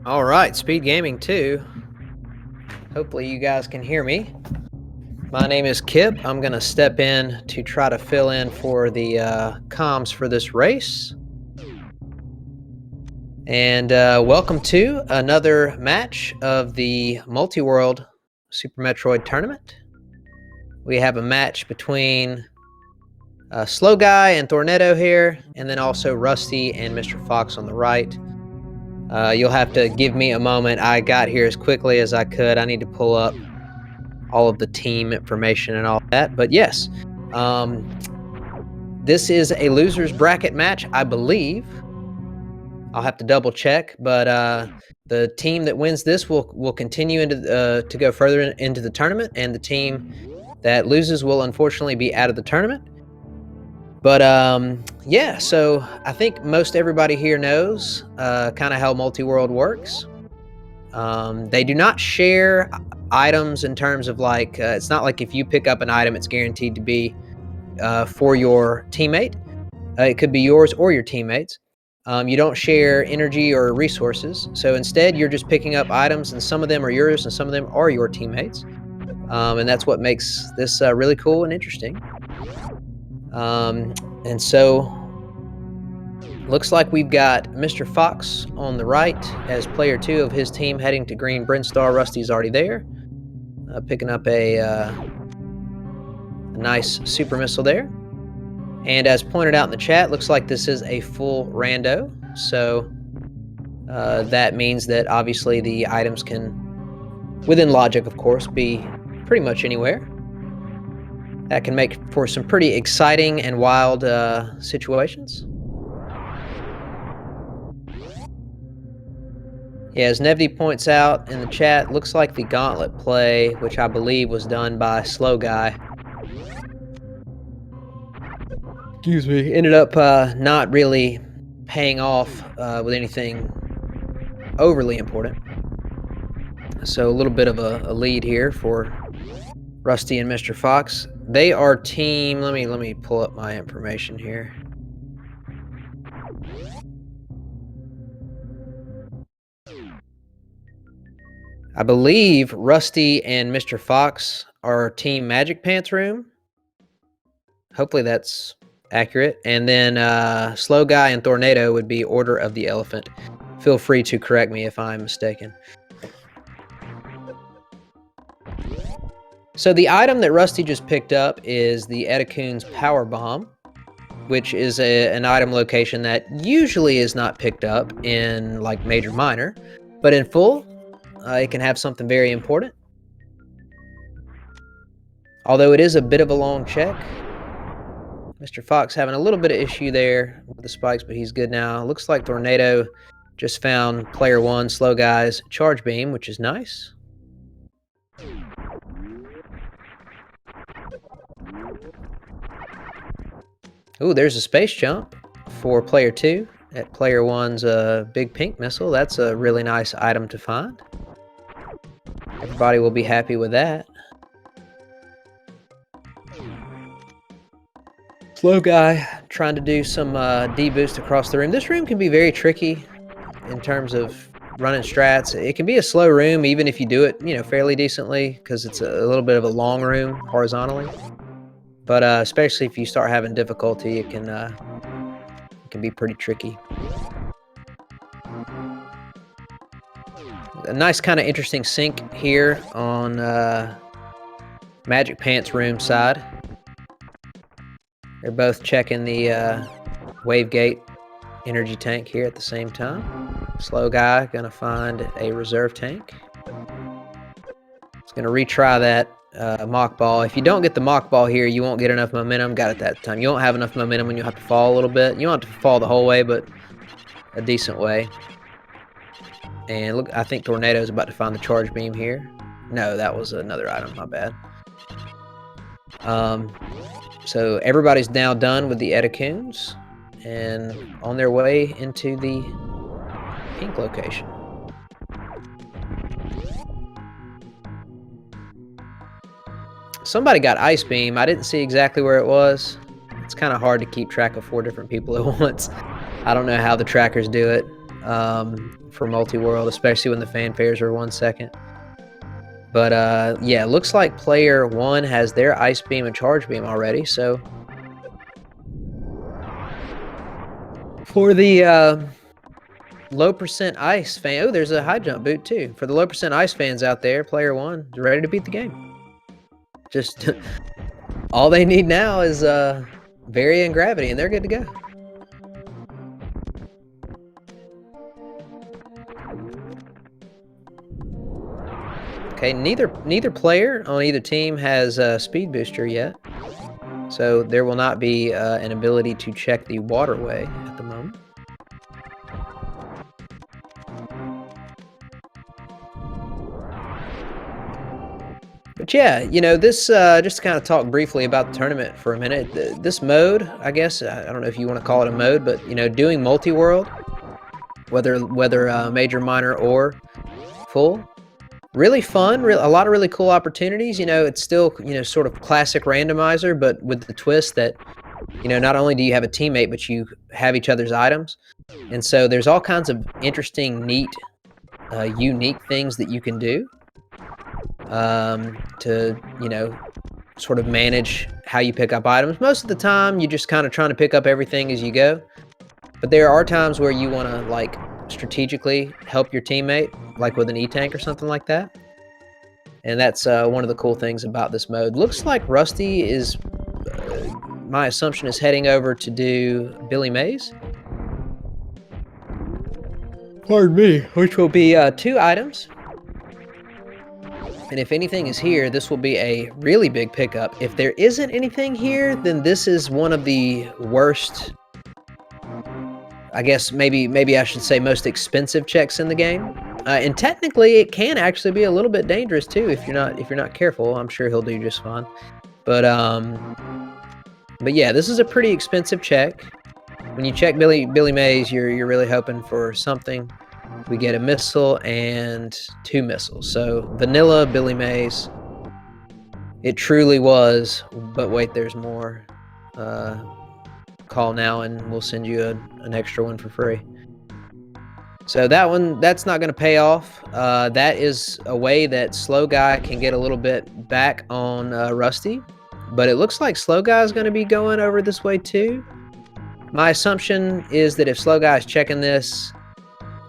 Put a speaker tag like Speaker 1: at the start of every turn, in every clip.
Speaker 1: All right, SpeedGaming 2. Hopefully you guys can hear me. My name is Kip. I'm going to step in to try to fill in for the comms for this race. And welcome to another match of the Multiworld Super Metroid tournament. We have a match between Slow Guy and Thorneto here, and then also Rusty and llMrFox on the right. You'll have to give me a moment. I got here as quickly as I could. I need to pull up all of the team information and all that. But yes, this is a loser's bracket match, I believe. I'll have to double check, but the team that wins this will continue into to go further into the tournament, and the team that loses will unfortunately be out of the tournament. But yeah, so I think most everybody here knows kind of how Multiworld works. They do not share items in terms of like it's not like if you pick up an item, it's guaranteed to be for your teammate. It could be yours or your teammates. You don't share energy or resources. So instead, you're just picking up items, and some of them are yours and some of them are your teammates. And that's what makes this really cool and interesting. And so, looks like we've got llMrFox on the right as player 2 of his team heading to green Brinstar. Rusty's already there, picking up a nice super missile there. And as pointed out in the chat, looks like this is a full rando. So that means that obviously the items can, within logic of course, be pretty much anywhere. That can make for some pretty exciting and wild situations. Yeah, as Nevdi points out in the chat, looks like the gauntlet play, which I believe was done by Slow Guy, excuse me, ended up not really paying off with anything overly important. So a little bit of a lead here for Rusty and llMrFox. They are team, let me pull up my information here. I believe Rusty and llMrFox are team Magic Pants Room. Hopefully that's accurate. And then Slow Guy and Thorneto would be Order of the Elephant. Feel free to correct me if I'm mistaken. So the item that Rusty just picked up is the Edacoon's Power Bomb, which is an item location that usually is not picked up in like Major Minor, but in full, it can have something very important. Although it is a bit of a long check. llMrFox having a little bit of issue there with the spikes, but he's good now. Looks like Thorneto just found player 1, Slow Guy's charge beam, which is nice. Ooh, there's a space jump for player 2 at player 1's big pink missile. That's a really nice item to find. Everybody will be happy with that. Slow Guy trying to do some D-boost across the room. This room can be very tricky in terms of running strats. It can be a slow room even if you do it, fairly decently, because it's a little bit of a long room horizontally. But especially if you start having difficulty, it can be pretty tricky. A nice kind of interesting sync here on Magic Pants Room side. They're both checking the wave gate energy tank here at the same time. Slow Guy gonna find a reserve tank. It's gonna retry that mock ball. If you don't get the mock ball here, you won't get enough momentum. Got it that time. You won't have enough momentum and you'll have to fall a little bit. You don't have to fall the whole way, but a decent way. And look, I think Thorneto's about to find the charge beam here. No, that was another item, my bad. So everybody's now done with the Edacoons and on their way into the pink location. Somebody got Ice Beam. I didn't see exactly where it was. It's kind of hard to keep track of 4 different people at once. I don't know how the trackers do it for Multiworld, especially when the fanfares are 1 second. But yeah, it looks like player 1 has their Ice Beam and Charge Beam already. So for the low percent ice fan. Oh, there's a high jump boot too. For the low percent ice fans out there, player 1 is ready to beat the game. Just all they need now is varying gravity, and they're good to go. Okay, neither player on either team has a speed booster yet, so there will not be an ability to check the waterway at the moment. But yeah, you know, this just to kind of talk briefly about the tournament for a minute. This mode, I guess, I don't know if you want to call it a mode, but you know, doing multi-world, whether major, minor, or full, really fun. A lot of really cool opportunities. You know, it's still, you know, sort of classic randomizer, but with the twist that, you know, not only do you have a teammate, but you have each other's items, and so there's all kinds of interesting, neat, unique things that you can do to, you know, sort of manage how you pick up items. Most of the time, you're just kind of trying to pick up everything as you go. But there are times where you want to, like, strategically help your teammate, like with an E-tank or something like that. And that's one of the cool things about this mode. Looks like Rusty is, my assumption is heading over to do Billy Mays. Pardon me. Which will be 2 items. And if anything is here, this will be a really big pickup. If there isn't anything here, then this is one of the worst, I guess maybe I should say most expensive checks in the game. And technically it can actually be a little bit dangerous too if you're not careful. I'm sure he'll do just fine. But yeah, this is a pretty expensive check. When you check Billy Mays, you're really hoping for something. We get a missile and 2 missiles. So vanilla Billy Mays. It truly was, but wait, there's more. Call now and we'll send you an extra one for free. So that's not going to pay off. That is a way that Slow Guy can get a little bit back on Rusty. But it looks like Slow Guy is going to be going over this way too. My assumption is that if Slow Guy is checking this,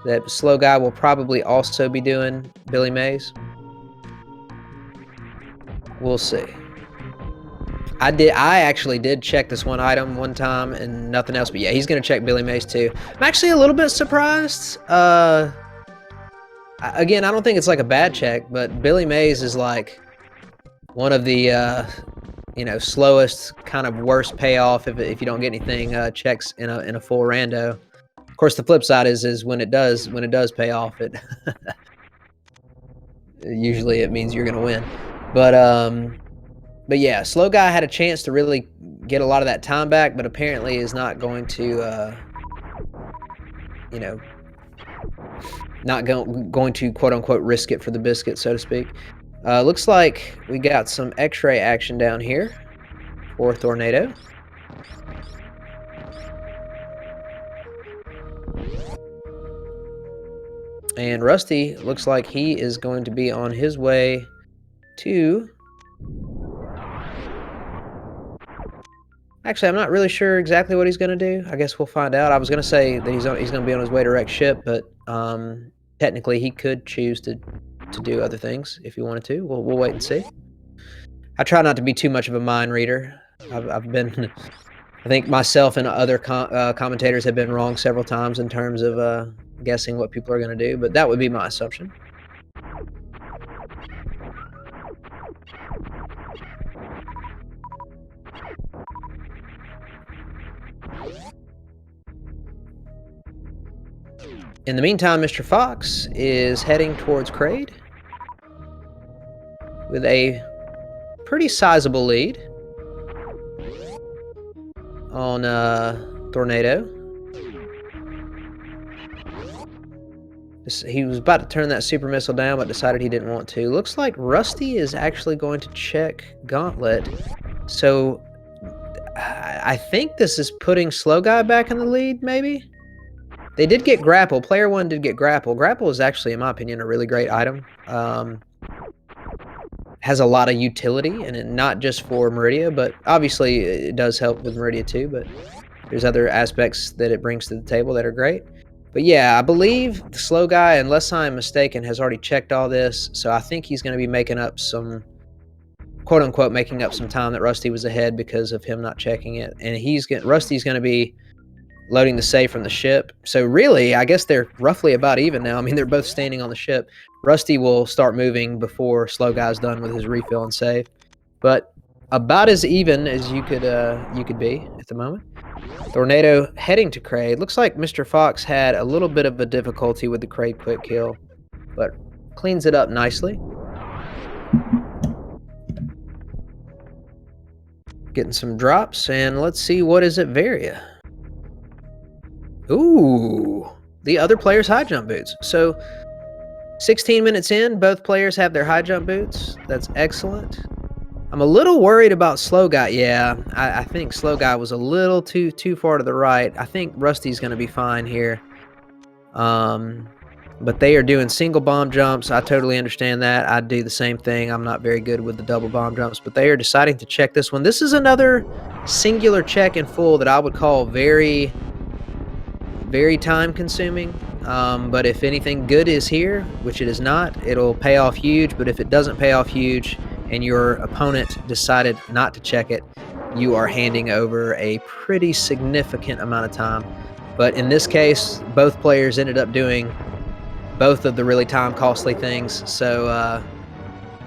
Speaker 1: that Slow Guy will probably also be doing Billy Mays. We'll see. I actually did check this one item one time and nothing else, but yeah, he's gonna check Billy Mays too. I'm actually a little bit surprised. Again, I don't think it's like a bad check, but Billy Mays is like one of the you know, slowest, kind of worst payoff if you don't get anything checks in a full rando. Of course, the flip side is when it does pay off, it usually it means you're gonna win. But yeah, Slow Guy had a chance to really get a lot of that time back, but apparently is not going to, you know, not going to quote unquote risk it for the biscuit, so to speak. Looks like we got some X-ray action down here for Thorneto. And Rusty looks like he is going to be on his way to... Actually, I'm not really sure exactly what he's going to do. I guess we'll find out. I was going to say that he's going to be on his way to wreck ship, but technically he could choose to do other things if he wanted to. We'll wait and see. I try not to be too much of a mind reader. I've been... I think myself and other commentators have been wrong several times in terms of guessing what people are going to do, but that would be my assumption. In the meantime, Mr. Fox is heading towards Kraid with a pretty sizable lead on Thorneto. He was about to turn that super missile down, but decided he didn't want to. Looks like Rusty is actually going to check Gauntlet. So I think this is putting Slow Guy back in the lead, maybe? They did get Grapple. Player 1 did get Grapple. Grapple is actually, in my opinion, a really great item. Has a lot of utility, and not just for Meridia, but obviously it does help with Meridia too, but there's other aspects that it brings to the table that are great. But yeah, I believe the slow guy, unless I'm mistaken, has already checked all this. So I think he's going to be making up some, quote unquote, making up some time that Rusty was ahead because of him not checking it. And Rusty's going to be loading the save from the ship. So really, I guess they're roughly about even now. I mean, they're both standing on the ship. Rusty will start moving before slow guy's done with his refill and save. But about as even as you could be at the moment. Thorneto heading to Kraid. Looks like llMrFox had a little bit of a difficulty with the Kraid quick kill, but cleans it up nicely. Getting some drops, and let's see what is at Varia. Ooh, the other player's high jump boots. So 16 minutes in, both players have their high jump boots. That's excellent. I'm a little worried about Slow Guy. Yeah, I think Slow Guy was a little too far to the right. I think Rusty's going to be fine here. But they are doing single bomb jumps. I totally understand that. I'd do the same thing. I'm not very good with the double bomb jumps, but they are deciding to check this one. This is another singular check in full that I would call very, very time consuming. But if anything good is here, which it is not, it'll pay off huge. But if it doesn't pay off huge, and your opponent decided not to check it, you are handing over a pretty significant amount of time. But in this case, both players ended up doing both of the really time-costly things, so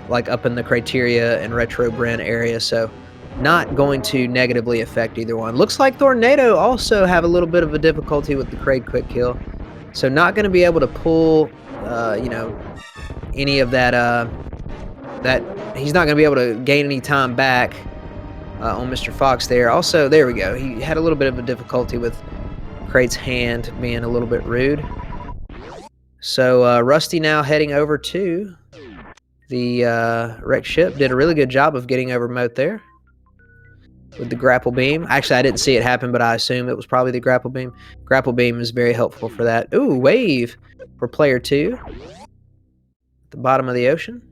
Speaker 1: like up in the Criteria and Retro Bren area, so not going to negatively affect either one. Looks like Thorneto also have a little bit of a difficulty with the Kraid quick kill, so not going to be able to pull, you know, any of that, he's not going to be able to gain any time back on llMrFox there. Also, there we go. He had a little bit of a difficulty with Kraid's hand being a little bit rude. So Rusty now heading over to the wrecked ship. Did a really good job of getting over Moat there with the grapple beam. Actually, I didn't see it happen, but I assume it was probably the grapple beam. Grapple beam is very helpful for that. Ooh, wave for player 2 at the bottom of the ocean.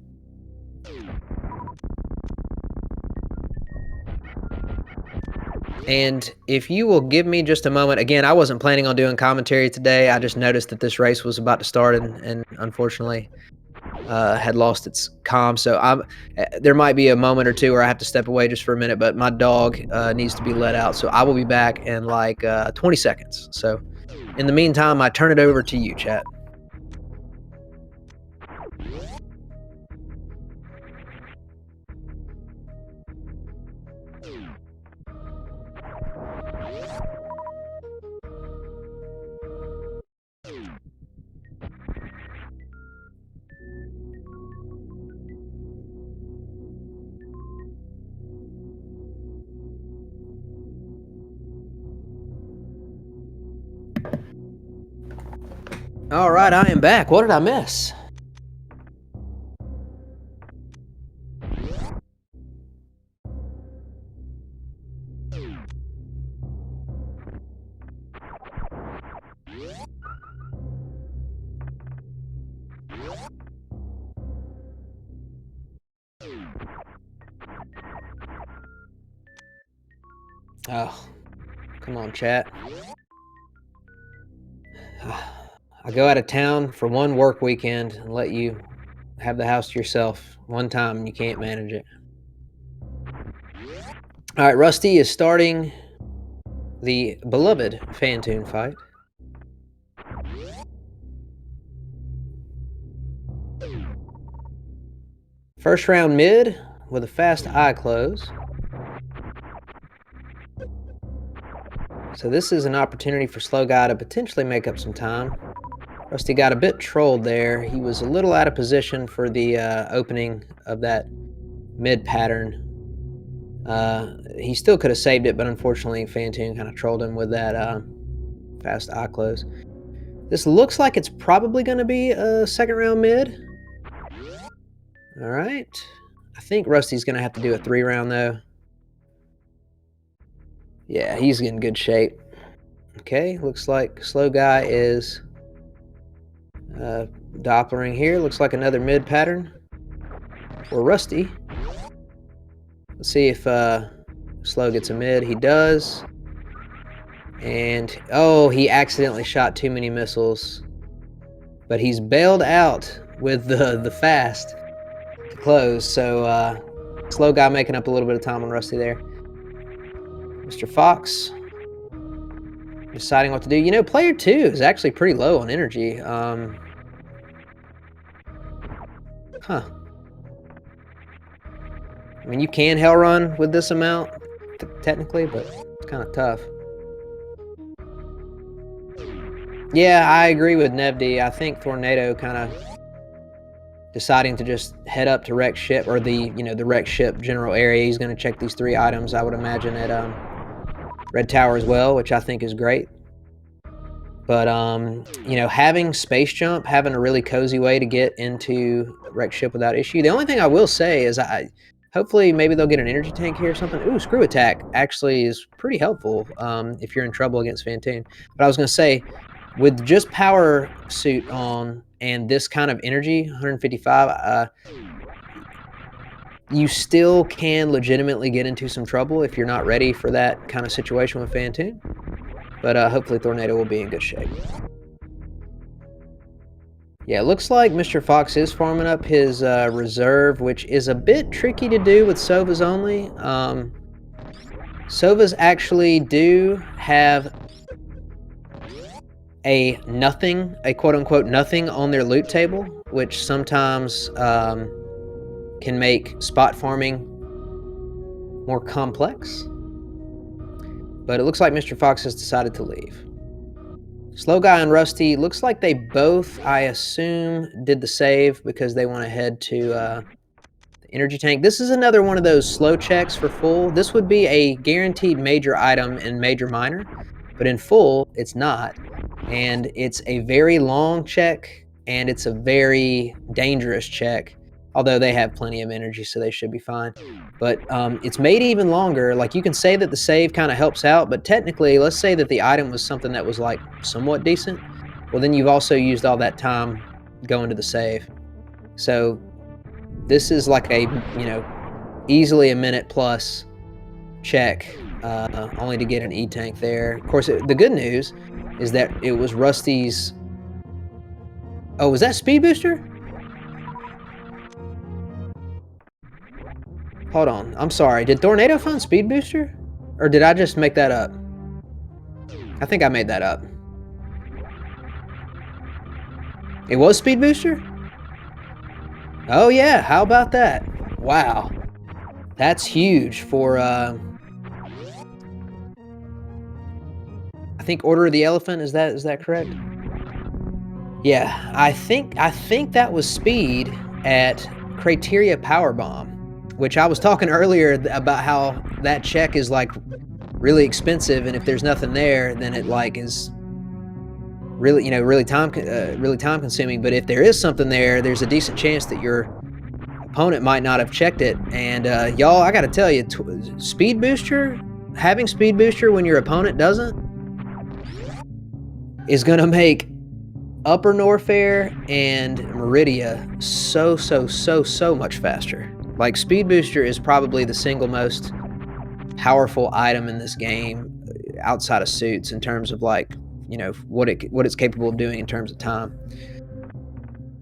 Speaker 1: And if you will give me just a moment, again, I wasn't planning on doing commentary today. I just noticed that this race was about to start and unfortunately had lost its comm. So there might be a moment or two where I have to step away just for a minute, but my dog needs to be let out. So I will be back in like 20 seconds. So in the meantime, I turn it over to you, chat. All right, I am back. What did I miss? Oh, come on, chat. I go out of town for one work weekend and let you have the house to yourself one time and you can't manage it. All right, Rusty is starting the beloved Phantoon fight. First round mid with a fast eye close. So this is an opportunity for Slow Guy to potentially make up some time. Rusty got a bit trolled there. He was a little out of position for the opening of that mid pattern. He still could have saved it, but unfortunately Phantoon kind of trolled him with that fast eye close. This looks like it's probably going to be a second round mid. All right. I think Rusty's going to have to do a 3-round though. Yeah, he's in good shape. Okay, looks like Slow Guy is Dopplering here. Looks like another mid pattern for Rusty. Let's see if Slow gets a mid. He does. And, oh, he accidentally shot too many missiles. But he's bailed out with the fast to close. So, slow guy making up a little bit of time on Rusty there. Mr. Fox deciding what to do. You know, player 2 is actually pretty low on energy. Huh. I mean, you can hell run with this amount, technically, but it's kind of tough. Yeah, I agree with Nevd. I think Thorneto kind of deciding to just head up to wreck ship, or the wreck ship general area. He's going to check these 3 items, I would imagine, at Red Tower as well, which I think is great. But you know, having space jump, having a really cozy way to get into wreck ship without issue. The only thing I will say is hopefully maybe they'll get an energy tank here or something. Ooh, screw attack actually is pretty helpful if you're in trouble against Fantoon. But I was going to say, with just power suit on and this kind of energy, 155, you still can legitimately get into some trouble if you're not ready for that kind of situation with Fantoon. But hopefully Thorneto will be in good shape. Yeah, it looks like Mr. Fox is farming up his reserve, which is a bit tricky to do with Sovas only. Sovas actually do have a quote-unquote nothing on their loot table, which sometimes can make spot farming more complex. But it looks like Mr. Fox has decided to leave. Slow Guy and Rusty, looks like they both, I assume, did the save because they want to head to the energy tank. This is another one of those slow checks for full. This would be a guaranteed major item in major minor, but in full, it's not. And it's a very long check, and it's a very dangerous check. Although they have plenty of energy, so they should be fine. But it's made even longer. Like, you can say that the save kind of helps out, but technically, let's say that the item was something that was like somewhat decent. Well, then you've also used all that time going to the save. So this is like a, you know, easily a minute plus check, only to get an E-tank there. Of course, the good news is that it was Rusty's... Oh, was that Speed Booster? Hold on, I'm sorry. Did Thorneto find Speed Booster? Or did I just make that up? I think I made that up. It was Speed Booster? Oh yeah, how about that? Wow. That's huge for, I think Order of the Elephant, is that correct? Yeah, I think that was speed at Criteria Power Bomb, which I was talking earlier about how that check is like really expensive, and if there's nothing there, then it like is really, you know, really time consuming. But if there is something there, there's a decent chance that your opponent might not have checked it. And y'all, I gotta tell you, Speed Booster, having Speed Booster when your opponent doesn't, is gonna make Upper Norfair and Meridia so much faster. Like, Speed Booster is probably the single most powerful item in this game outside of suits in terms of, like, you know, what it's capable of doing in terms of time.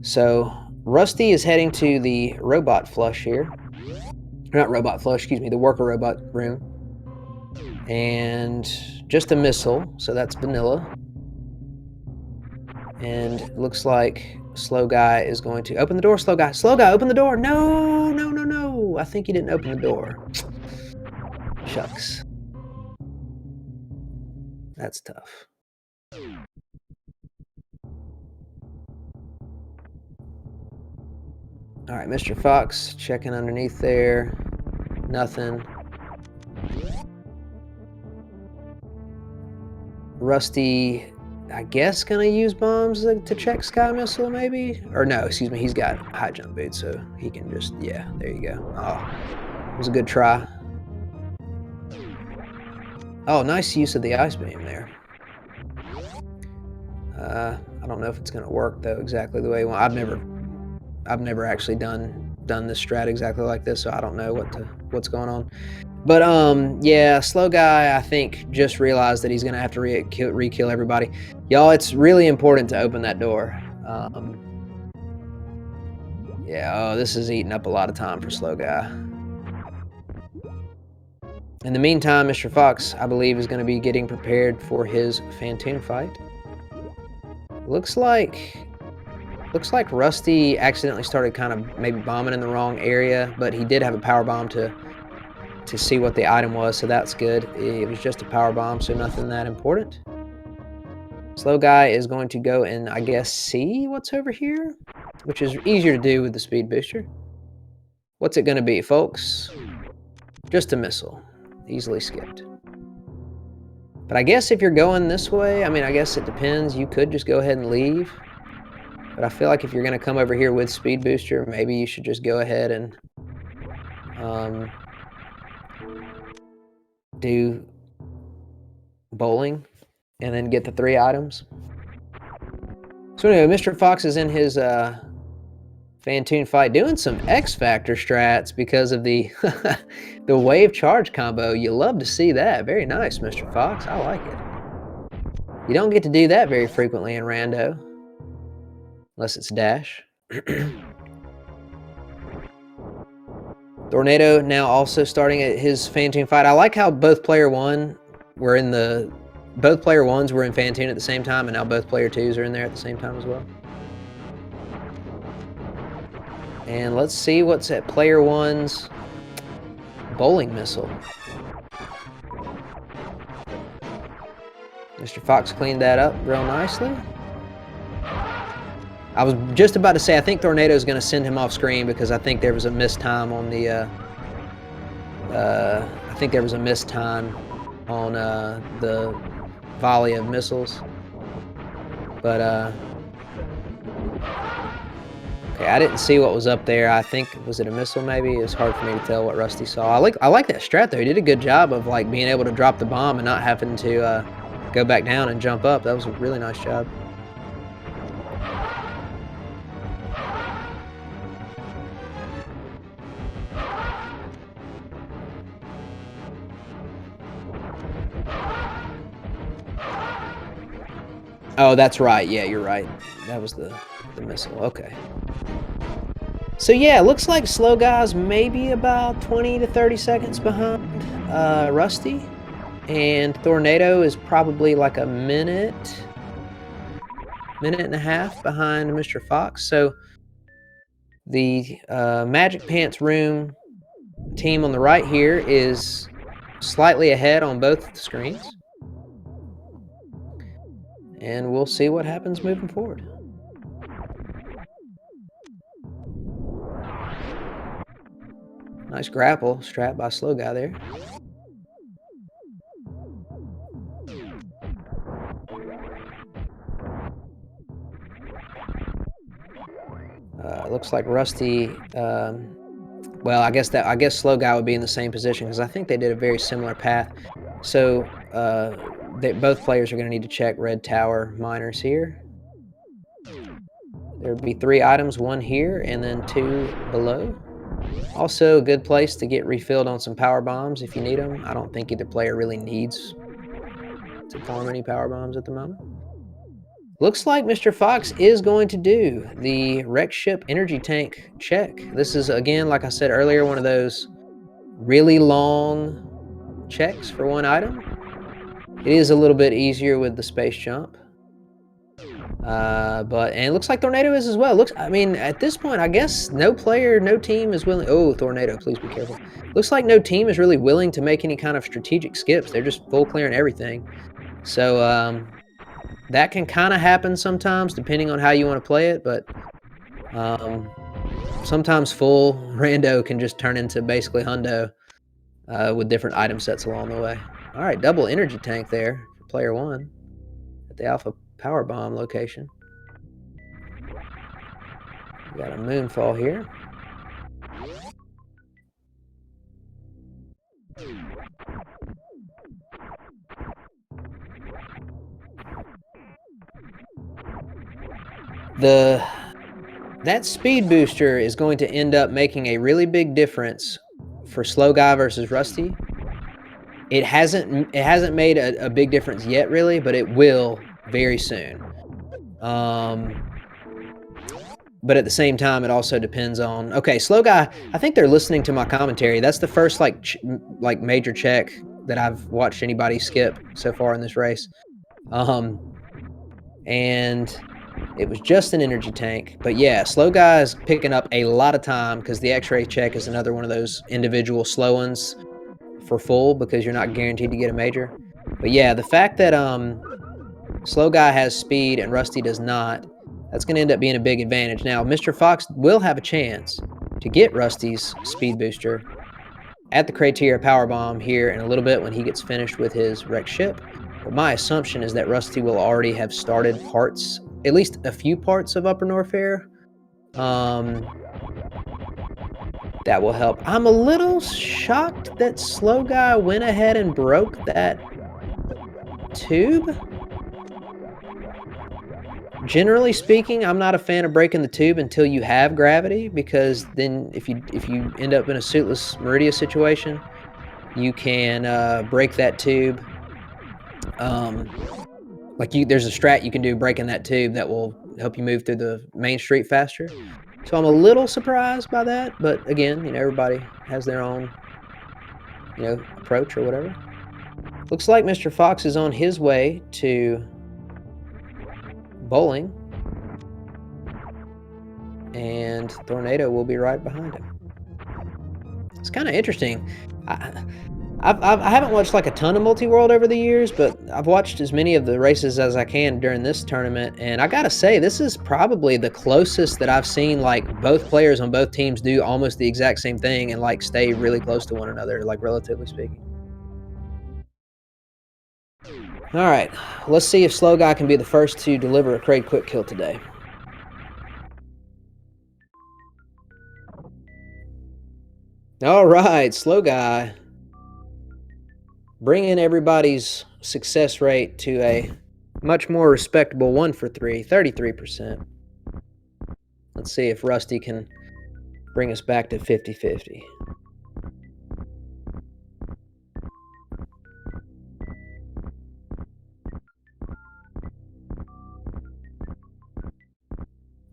Speaker 1: So Rusty is heading to the robot flush here. Not robot flush, excuse me, the worker robot room. And just a missile, so that's vanilla. And it looks like Slow Guy is going to open the door. Slow Guy, open the door. No, no, no, no. I think he didn't open the door. Shucks. That's tough. All right, Mr. Fox checking underneath there. Nothing. Rusty, I guess, gonna use bombs to check Sky Missile, maybe? Or no, excuse me, he's got high jump boots, so he can just, yeah, there you go. Oh, it was a good try. Oh, nice use of the ice beam there. I don't know if it's gonna work though exactly the way you want. I've never actually done this strat exactly like this, so I don't know what's going on. But yeah, Slow Guy, I think, just realized that he's gonna have to re-kill everybody. Y'all, it's really important to open that door. Yeah, oh, this is eating up a lot of time for Slow Guy. In the meantime, llMrFox, I believe, is going to be getting prepared for his Phantoon fight. Looks like Rusty accidentally started kind of maybe bombing in the wrong area, but he did have a power bomb to see what the item was, so that's good. It was just a power bomb, so nothing that important. Slow Guy is going to go and, I guess, see what's over here, which is easier to do with the speed booster. What's it going to be, folks? Just a missile. Easily skipped. But I guess if you're going this way, I mean, I guess it depends. You could just go ahead and leave. But I feel like if you're going to come over here with speed booster, maybe you should just go ahead and do bowling and then get the 3 items. So anyway, llMrFox is in his Phantoon fight doing some X Factor strats because of the the wave charge combo. You love to see that. Very nice, llMrFox. I like it. You don't get to do that very frequently in Rando. Unless it's Dash. Thorneto now also starting at his Phantoon fight. I like how both player 1s were in Phantoon at the same time, and now both player 2s are in there at the same time as well. And let's see what's at player 1's bowling missile. llMrFox cleaned that up real nicely. I was just about to say, I think Thorneto is going to send him off screen because I think there was a missed time on the the volley of missiles. But okay, I didn't see what was up there. I think, was it a missile maybe? It was hard for me to tell what Rusty saw. I like that strat though. He did a good job of like being able to drop the bomb and not having to go back down and jump up. That was a really nice job. Oh, that's right. Yeah, you're right. That was the missile. Okay. So yeah, it looks like Slow Guy's maybe about 20 to 30 seconds behind Rusty. And Thorneto is probably like a minute and a half behind llMrFox. So the Magic Pants Room team on the right here is slightly ahead on both screens. And we'll see what happens moving forward. Nice grapple strat by Slow Guy there. Looks like Rusty. Well, I guess Slow Guy would be in the same position because I think they did a very similar path. So both players are going to need to check red tower miners here. There would be 3 items, 1 here and then 2 below. Also a good place to get refilled on some power bombs if you need them. I don't think either player really needs to farm any power bombs at the moment. Looks like llMrFox is going to do the wreck ship energy tank check. This is, again, like I said earlier, one of those really long checks for 1 item. It is a little bit easier with the space jump. And it looks like Thorneto is as well. I mean, at this point, I guess no team is willing. Oh, Thorneto, please be careful. Looks like no team is really willing to make any kind of strategic skips. They're just full clearing everything. So that can kind of happen sometimes, depending on how you want to play it. But sometimes full rando can just turn into basically hundo with different item sets along the way. All right, double energy tank there for player 1 at the Alpha Power Bomb location. We got a moonfall here. That speed booster is going to end up making a really big difference for Slow Guy versus Rusty. It hasn't made a big difference yet, really, but it will very soon. But at the same time, it also depends on. Okay, Slow Guy. I think they're listening to my commentary. That's the first like major check that I've watched anybody skip so far in this race. And it was just an energy tank. But yeah, Slow Guy is picking up a lot of time because the X-ray check is another one of those individual slow ones for full because you're not guaranteed to get a major. But yeah, the fact that Slow Guy has speed and Rusty does not, that's going to end up being a big advantage. Now, llMrFox will have a chance to get Rusty's speed booster at the Criteria Power Bomb here in a little bit when he gets finished with his wrecked ship. But my assumption is that Rusty will already have started parts, at least a few parts of Upper Norfair. That will help. I'm a little shocked that Slow Guy went ahead and broke that tube. Generally speaking, I'm not a fan of breaking the tube until you have gravity, because then if you end up in a suitless Meridia situation, you can break that tube. There's a strat you can do breaking that tube that will help you move through the main street faster. So I'm a little surprised by that, but again, everybody has their own, approach or whatever. Looks like llMrFox is on his way to bowling, and Thorneto will be right behind him. It's kind of interesting. I haven't watched like a ton of Multiworld over the years, but I've watched as many of the races as I can during this tournament, and I gotta say, this is probably the closest that I've seen like both players on both teams do almost the exact same thing and like stay really close to one another, like relatively speaking. All right, let's see if Slow Guy can be the first to deliver a crate quick kill today. All right, Slow Guy, bringing everybody's success rate to a much more respectable 1 for 3, 33%. Let's see if Rusty can bring us back to 50-50.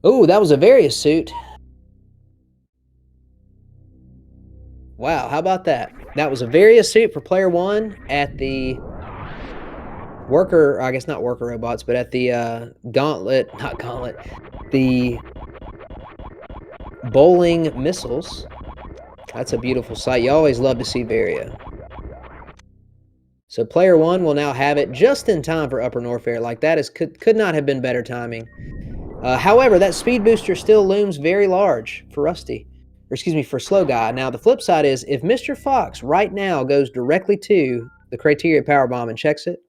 Speaker 1: Oh, that was a various suit. Wow, how about that? That was a various suit for player 1 at the worker, I guess not worker robots, but at the the bowling missiles. That's a beautiful sight. You always love to see Varia. So player 1 will now have it just in time for Upper Norfair. Like that could not have been better timing. However, that speed booster still looms very large for Rusty. Or excuse me, for Slow Guy. Now, the flip side is if llMrFox right now goes directly to the Criteria Power Bomb and checks it,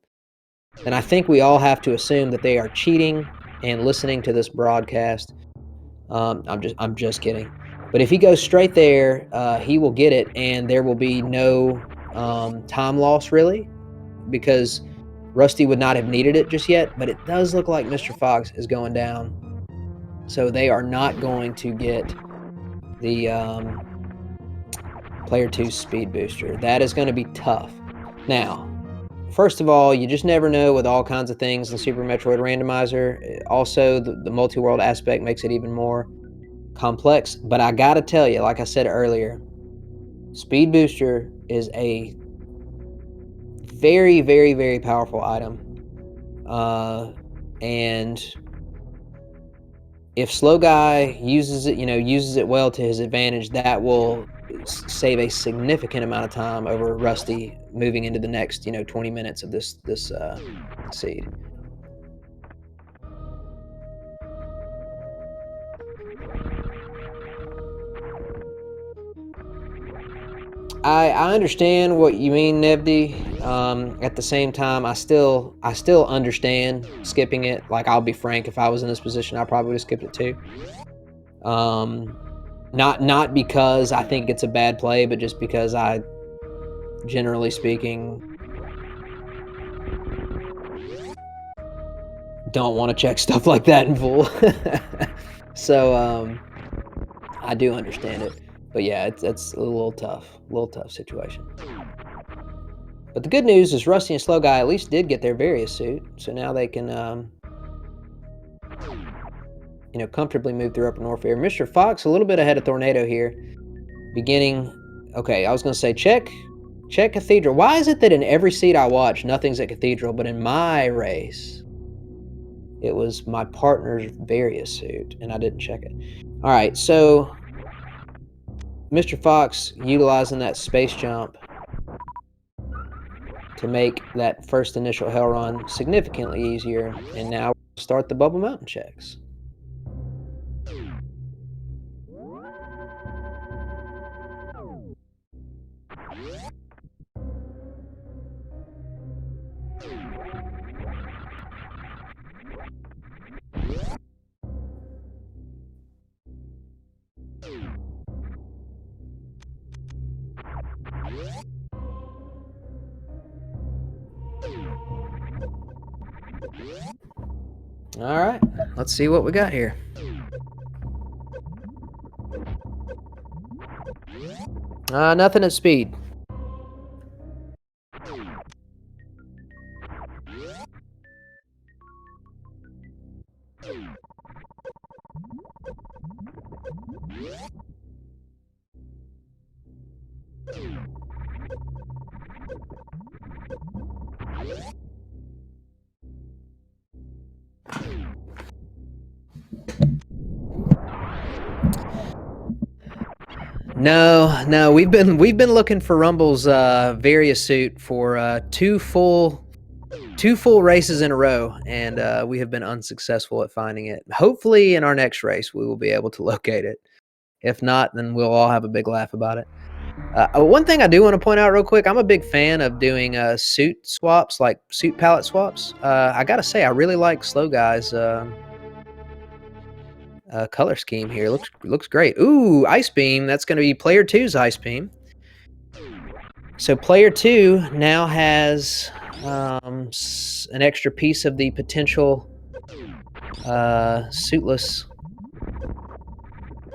Speaker 1: then I think we all have to assume that they are cheating and listening to this broadcast. I'm just kidding. But if he goes straight there, he will get it, and there will be no time loss, really, because Rusty would not have needed it just yet. But it does look like llMrFox is going down. So they are not going to get the player 2 speed booster. That is going to be tough. Now, first of all, you just never know with all kinds of things in Super Metroid Randomizer. Also, the multi-world aspect makes it even more complex. But I gotta tell you, like I said earlier, speed booster is a very, very, very powerful item. And if Slow Guy uses it well to his advantage, that will save a significant amount of time over Rusty moving into the next 20 minutes of this seed. I understand what you mean, Nebdi. At the same time, I still understand skipping it. Like, I'll be frank, if I was in this position, I probably would have skipped it too. Not because I think it's a bad play, but just because I, generally speaking, don't want to check stuff like that in full. So I do understand it. But yeah, it's a little tough situation. But the good news is Rusty and Slow Guy at least did get their various suit, so now they can, you know, comfortably move through Upper Norfair. llMrFox a little bit ahead of Thorneto here, beginning. Okay, I was gonna say check Cathedral. Why is it that in every seat I watch, nothing's at Cathedral, but in my race, it was my partner's various suit, and I didn't check it. All right, so llMrFox utilizing that space jump to make that first initial hell run significantly easier, and now we'll start the Bubble Mountain checks. All right, let's see what we got here. Nothing at speed. No, we've been looking for Rumble's various suit for two full races in a row, and we have been unsuccessful at finding it. Hopefully, in our next race, we will be able to locate it. If not, then we'll all have a big laugh about it. One thing I do want to point out real quick, I'm a big fan of doing suit swaps, like suit palette swaps. I gotta say, I really like Slow Guy's color scheme here. Looks great. Ooh, Ice Beam. That's going to be player 2's Ice Beam. So player 2 now has an extra piece of the potential suitless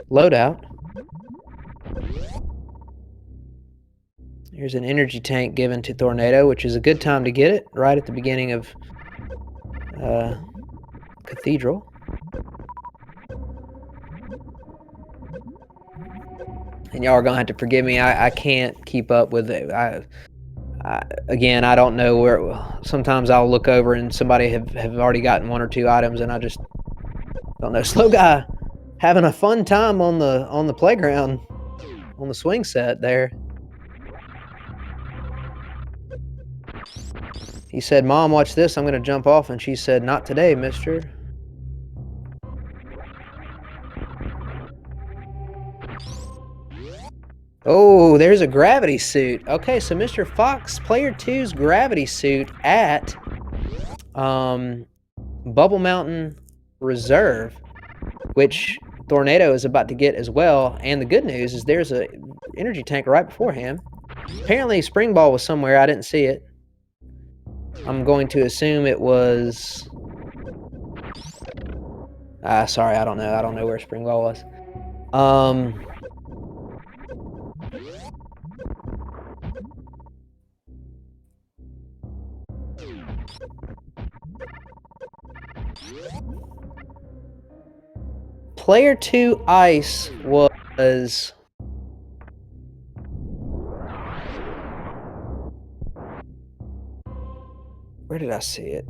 Speaker 1: loadout. Here's an energy tank given to Thorneto, which is a good time to get it right at the beginning of Cathedral. And y'all are gonna have to forgive me. I can't keep up with it. Again, I don't know where. Sometimes I'll look over and somebody have already gotten 1 or 2 items, and I just don't know. Slow Guy having a fun time on the playground, on the swing set there. He said, "Mom, watch this. I'm gonna jump off," and she said, "Not today, mister." Oh, there's a gravity suit. Okay, so llMrFox, player 2's gravity suit at Bubble Mountain Reserve, which Thorneto is about to get as well. And the good news is there's a energy tank right before him. Apparently, Spring Ball was somewhere. I didn't see it. I'm going to assume it was. Sorry, I don't know. I don't know where Spring Ball was. Player 2 Ice was. Where did I see it?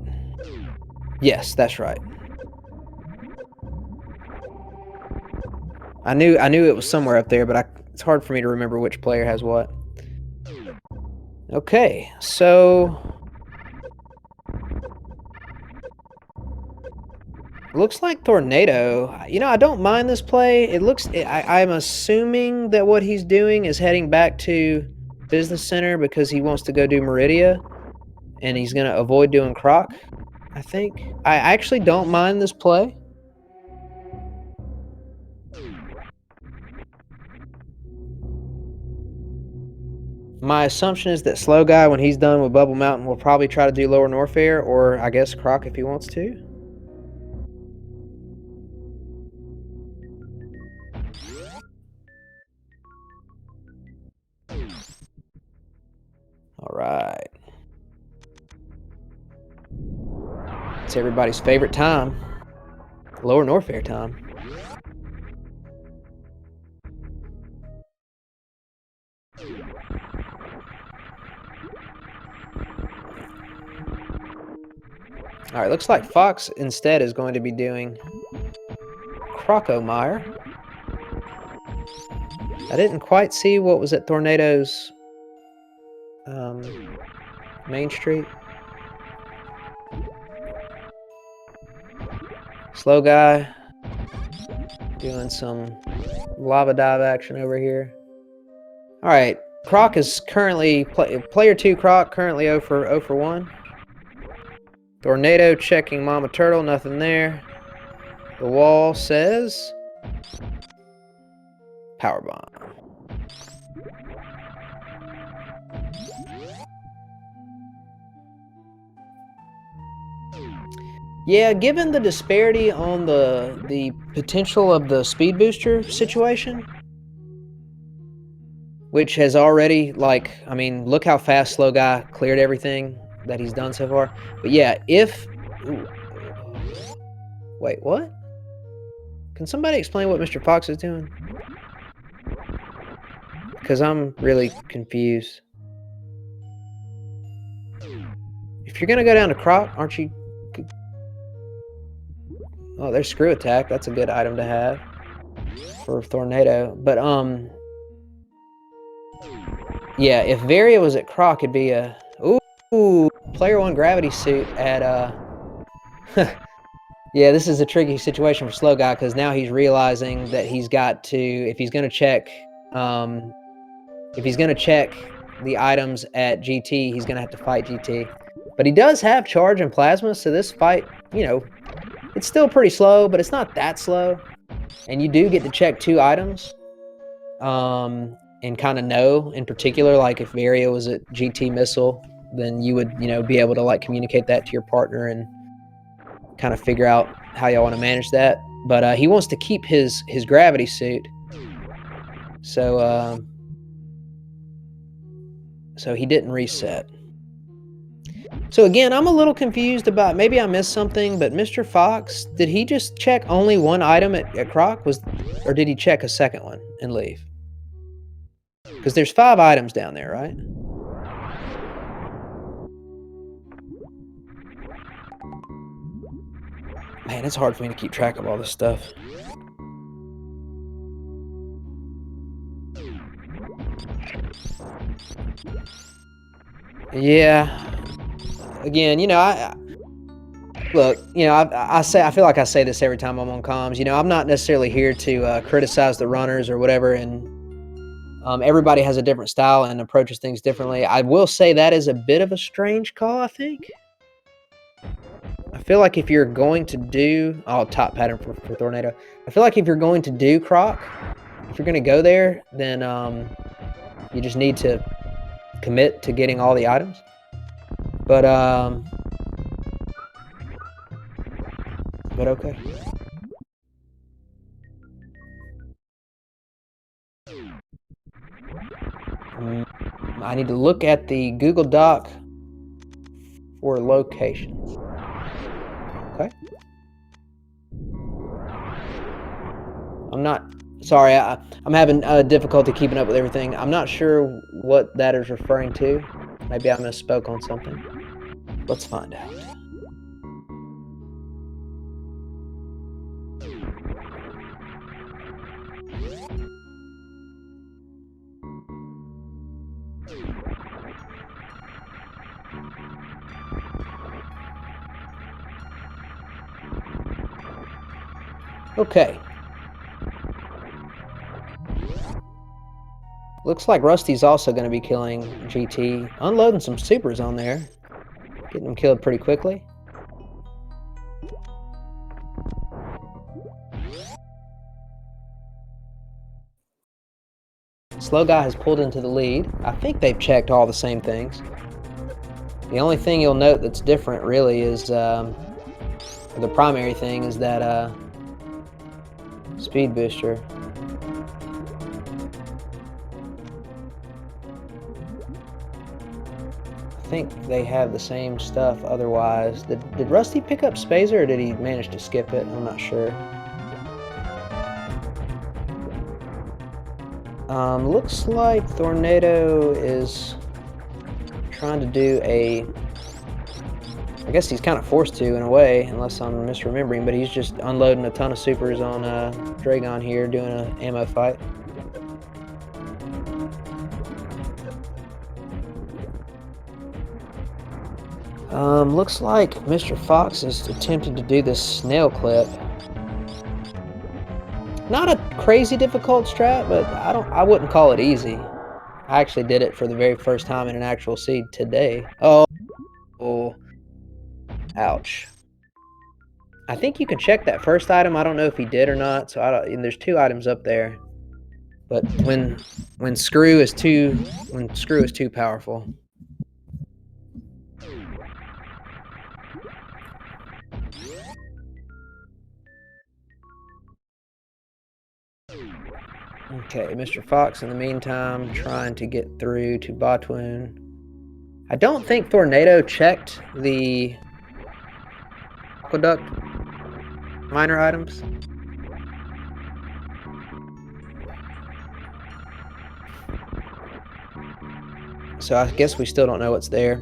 Speaker 1: Yes, that's right. I knew it was somewhere up there, but it's hard for me to remember which player has what. Okay, so looks like Thorneto. You know, I don't mind this play. I'm assuming that what he's doing is heading back to Business Center because he wants to go do Meridia, and he's gonna avoid doing Croc, I think. I actually don't mind this play. My assumption is that Slow Guy, when he's done with Bubble Mountain, will probably try to do Lower Norfair, or I guess Croc if he wants to. All right. It's everybody's favorite time. Lower Norfair time. Alright, looks like Fox instead is going to be doing Crocomire. I didn't quite see what was at Thorneto's Main Street. Slow guy doing some lava dive action over here. Alright, Croc is currently player 2 Croc currently 0 for 1. Thorneto checking Mama Turtle, nothing there. The wall says Power Bomb. Yeah, given the disparity on the potential of the speed booster situation, which has already, like, I mean, look how fast Slow Guy cleared everything that he's done so far. But yeah, if... Ooh. Wait, what? Can somebody explain what llMrFox is doing? Because I'm really confused. If you're going to go down to Croc, aren't you... Oh, there's Screw Attack. That's a good item to have for Thorneto. But, yeah, if Varia was at Croc, it'd be a... Ooh, player 1 gravity suit at, Yeah, this is a tricky situation for Slow Guy, because now he's realizing that he's got to... If he's going to check... if he's going to check the items at GT, he's going to have to fight GT. But he does have Charge and Plasma, so this fight, you know... It's still pretty slow, but it's not that slow. And you do get to check 2 items. And kind of know, in particular, like if Varia was at GT Missile, then you would, you know, be able to like communicate that to your partner and kind of figure out how y'all want to manage that. But he wants to keep his gravity suit. So, so he didn't reset. So again, I'm a little confused about, maybe I missed something, but llMrFox, did he just check only 1 item at Croc? Or did he check a second one and leave? Because there's 5 items down there, right? Man, it's hard for me to keep track of all this stuff. Yeah. Again, you know, look, you know, I feel like I say this every time I'm on comms. You know, I'm not necessarily here to criticize the runners or whatever, and everybody has a different style and approaches things differently. I will say that is a bit of a strange call, I think. I feel like if you're going to do... Oh, top pattern for Thorneto. I feel like if you're going to do Croc, if you're going to go there, then you just need to commit to getting all the items. But okay. I need to look at the Google Doc for locations. Okay. I'm not... Sorry, I'm having difficulty keeping up with everything. I'm not sure what that is referring to. Maybe I misspoke on something. Let's find out. Okay. Looks like Rusty's also going to be killing GT. Unloading some supers on there. Getting them killed pretty quickly. Slow Guy has pulled into the lead. I think they've checked all the same things. The only thing you'll note that's different really is, the primary thing is that speed booster. I think they have the same stuff otherwise. Did Rusty pick up Spazer, or did he manage to skip it? I'm not sure. Looks like Thorneto is trying to do a... I guess he's kind of forced to, in a way, unless I'm misremembering, but he's just unloading a ton of supers on Dragon here, doing an ammo fight. Looks like llMrFox is attempting to do this snail clip. Not a crazy difficult strat, but I wouldn't call it easy. I actually did it for the very first time in an actual seed today. Oh, ouch. I think you can check that first item. I don't know if he did or not. So and there's 2 items up there. But when screw is too powerful. Okay, llMrFox in the meantime trying to get through to Botwoon. I don't think Thorneto checked the aqueduct minor items. So I guess we still don't know what's there.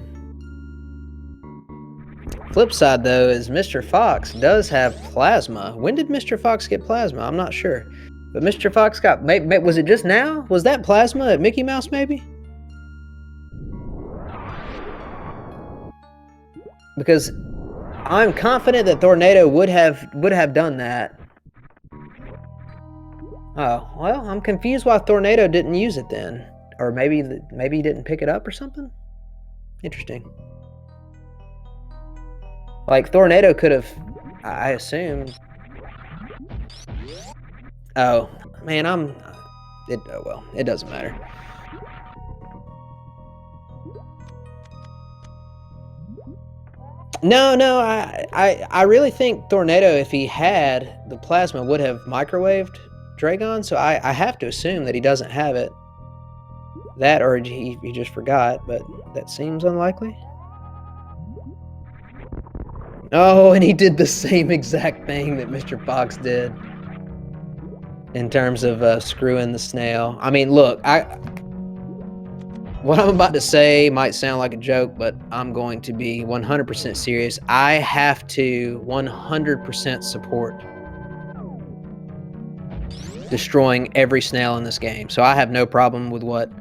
Speaker 1: Flip side though is llMrFox does have plasma. When did llMrFox get plasma? I'm not sure. But llMrFox got, was it just now? Was that plasma at Mickey Mouse maybe? Because I'm confident that Thorneto would have done that. Oh, well, I'm confused why Thorneto didn't use it then. Or maybe he didn't pick it up or something? Interesting. Like, Thorneto could have, I assume. Oh, man, oh well, it doesn't matter. No, I really think Thorneto, if he had the plasma, would have microwaved Dragon, so I have to assume that he doesn't have it. That, or he just forgot, but that seems unlikely. Oh, and he did the same exact thing that llMrFox did in terms of screwing the snail. I mean, look, what I'm about to say might sound like a joke, but I'm going to be 100% serious. I have to 100% support destroying every snail in this game. So I have no problem with what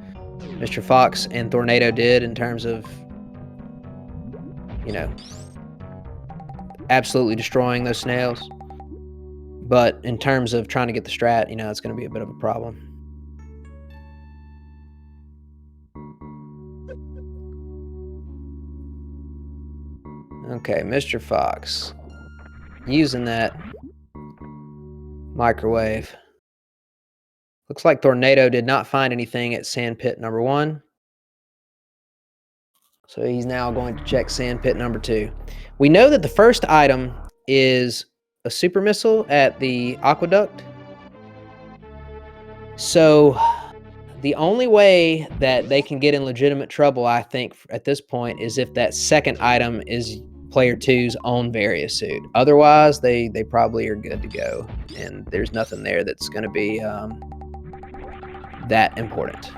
Speaker 1: llMrFox and Thorneto did in terms of, you know, absolutely destroying those snails. But in terms of trying to get the strat, you know, it's going to be a bit of a problem. Okay, llMrFox using that microwave. Looks like Thorneto did not find anything at sandpit number 1. So he's now going to check sandpit number 2. We know that the first item is a super missile at the aqueduct. So the only way that they can get in legitimate trouble, I think, at this point, is if that second item is player 2's own Varia suit. Otherwise, they probably are good to go, and there's nothing there that's going to be that important.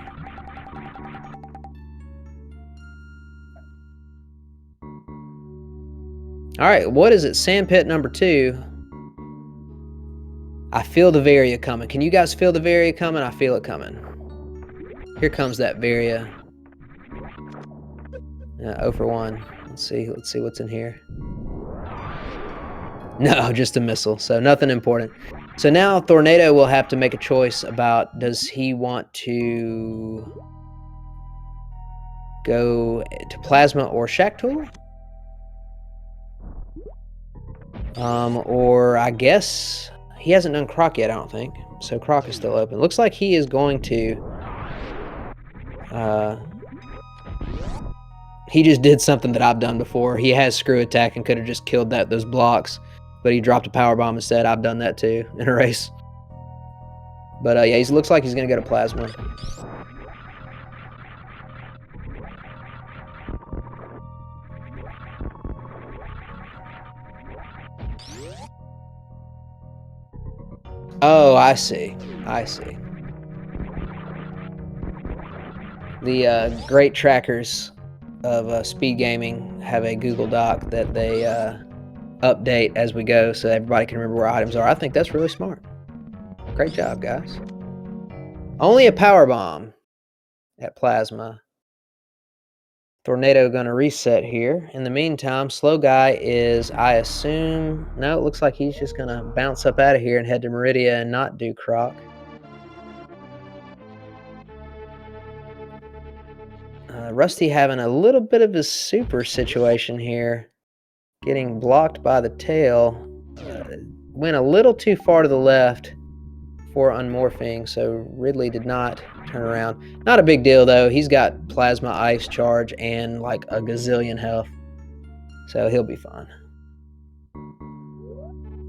Speaker 1: All right, what is it? Sandpit number 2. I feel the Varia coming. Can you guys feel the Varia coming? I feel it coming. Here comes that Varia. 0 for 1. Let's see what's in here. No, just a missile, so nothing important. So now Thorneto will have to make a choice about, does he want to go to Plasma or Shack Tool? Or I guess he hasn't done Croc yet, I don't think. So Croc is still open. Looks like he is going to... he just did something that I've done before. He has Screw Attack and could have just killed those blocks. But he dropped a Power Bomb instead. I've done that too in a race. But yeah, he looks like he's going to go to Plasma. Oh, I see. I see. The great trackers of SpeedGaming have a Google Doc that they update as we go so everybody can remember where items are. I think that's really smart. Great job, guys. Only a power bomb at Plasma. Thorneto gonna reset here. In the meantime, Slow Guy is, I assume, no, it looks like he's just gonna bounce up out of here and head to Meridia and not do Croc. Rusty having a little bit of a super situation here. Getting blocked by the tail. Went a little too far to the left for unmorphing, so Ridley did not turn around. Not a big deal, though. He's got Plasma Ice Charge and like a gazillion health, so he'll be fine.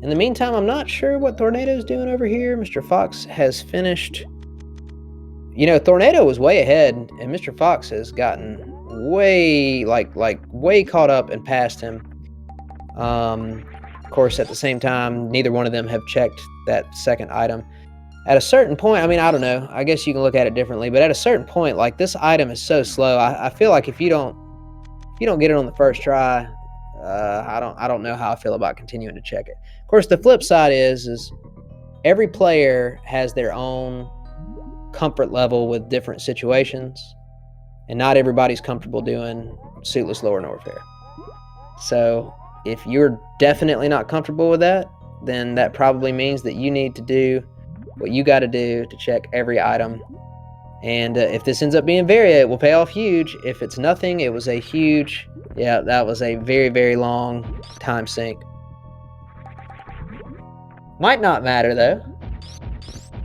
Speaker 1: In the meantime, I'm not sure what Thorneto's doing over here. Mr. Fox has finished. You know, Thorneto was way ahead, and Mr. Fox has gotten way, way caught up and passed him. Of course, at the same time, neither one of them have checked that second item. At a certain point, I mean, I don't know. I guess you can look at it differently, but at a certain point, like this item is so slow. I feel like if you don't get it on the first try, I don't know how I feel about continuing to check it. Of course, the flip side is every player has their own comfort level with different situations, and not everybody's comfortable doing suitless lower Norfair. So if you're definitely not comfortable with that, then that probably means that you need to do what you got to do to check every item. And if this ends up being Varia, it will pay off huge. If it's nothing, it was a huge, yeah, that was a very, very long time sink. Might not matter, though.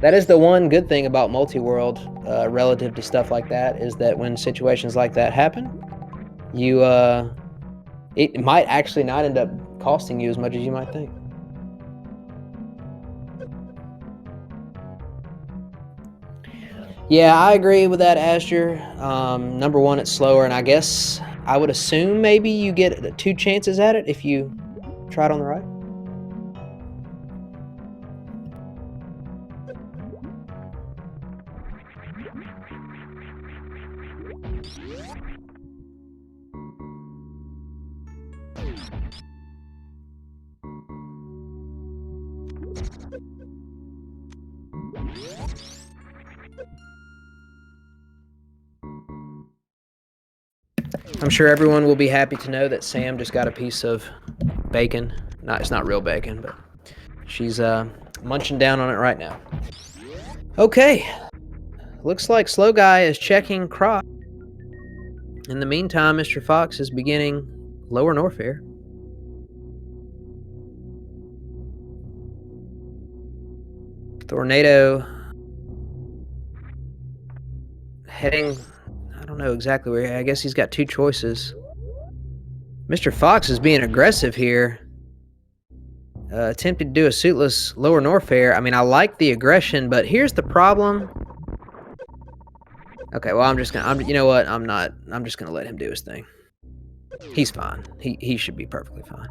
Speaker 1: That is the one good thing about Multiworld relative to stuff like that, is that when situations like that happen, you it might actually not end up costing you as much as you might think. Yeah, I agree with that, Asher. Number one, it's slower, and I guess I would assume maybe you get 2 chances at it if you try it on the right. I'm sure everyone will be happy to know that Sam just got a piece of bacon. No, it's not real bacon, but she's munching down on it right now. Okay. Looks like Slow Guy is checking Croc. In the meantime, Mr. Fox is beginning lower Norfair. Thorneto heading, I don't know exactly where. I guess he's got 2 choices. Mr. Fox is being aggressive here. Attempted to do a suitless lower Norfair. I mean, I like the aggression, but here's the problem. Okay, well, you know what? I'm just gonna let him do his thing. He's fine. He should be perfectly fine.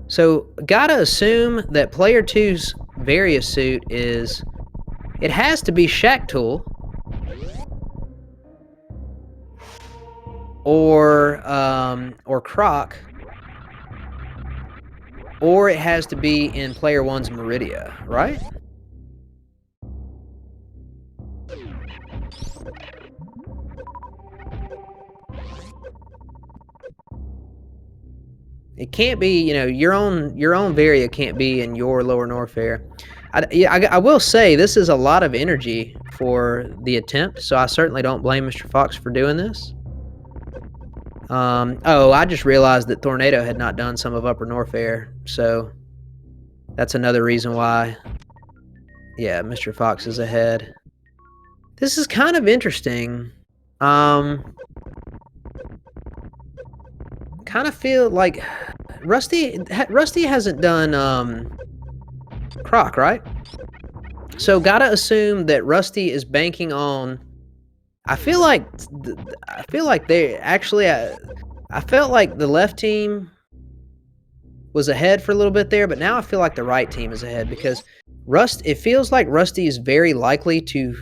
Speaker 1: So, gotta assume that player 2's Varia suit is, it has to be Shack Tool, or Croc, or it has to be in player 1's Meridia, right? It can't be, you know, your own Varia can't be in your lower Norfair. I will say this is a lot of energy for the attempt, so I certainly don't blame Mr. Fox for doing this. Oh, I just realized that Thorneto had not done some of upper Norfair, so that's another reason why, yeah, Mr. Fox is ahead. This is kind of interesting. Kind of feel like Rusty hasn't done Croc, right? So gotta assume that Rusty is banking on. I feel like they actually. I felt like the left team was ahead for a little bit there, but now I feel like the right team is ahead because it feels like Rusty is very likely to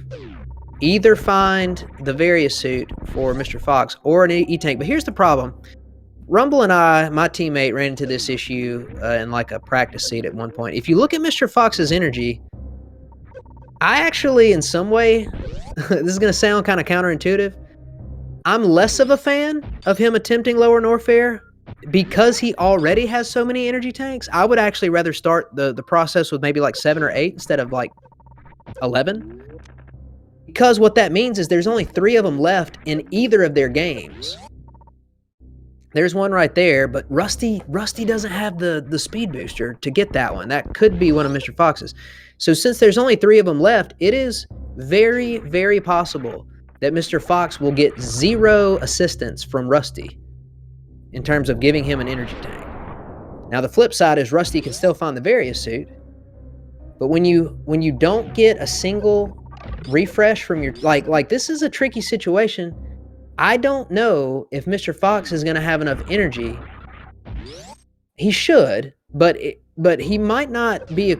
Speaker 1: either find the various suit for Mr. Fox or an E-Tank. But here's the problem. Rumble and my teammate, ran into this issue in like a practice seat at one point. If you look at Mr. Fox's energy, I actually, in some way, this is going to sound kind of counterintuitive, I'm less of a fan of him attempting lower Norfair because he already has so many energy tanks. I would actually rather start the process with maybe like 7 or 8 instead of like 11. Because what that means is there's only 3 of them left in either of their games. There's one right there, but Rusty doesn't have the speed booster to get that one. That could be one of Mr. Fox's. So since there's only 3 of them left, it is very, very possible that Mr. Fox will get 0 assistance from Rusty in terms of giving him an energy tank. Now the flip side is Rusty can still find the various suit, but when you don't get a single refresh from your like this is a tricky situation. I don't know if Mr. Fox is going to have enough energy. He should, but he might not be.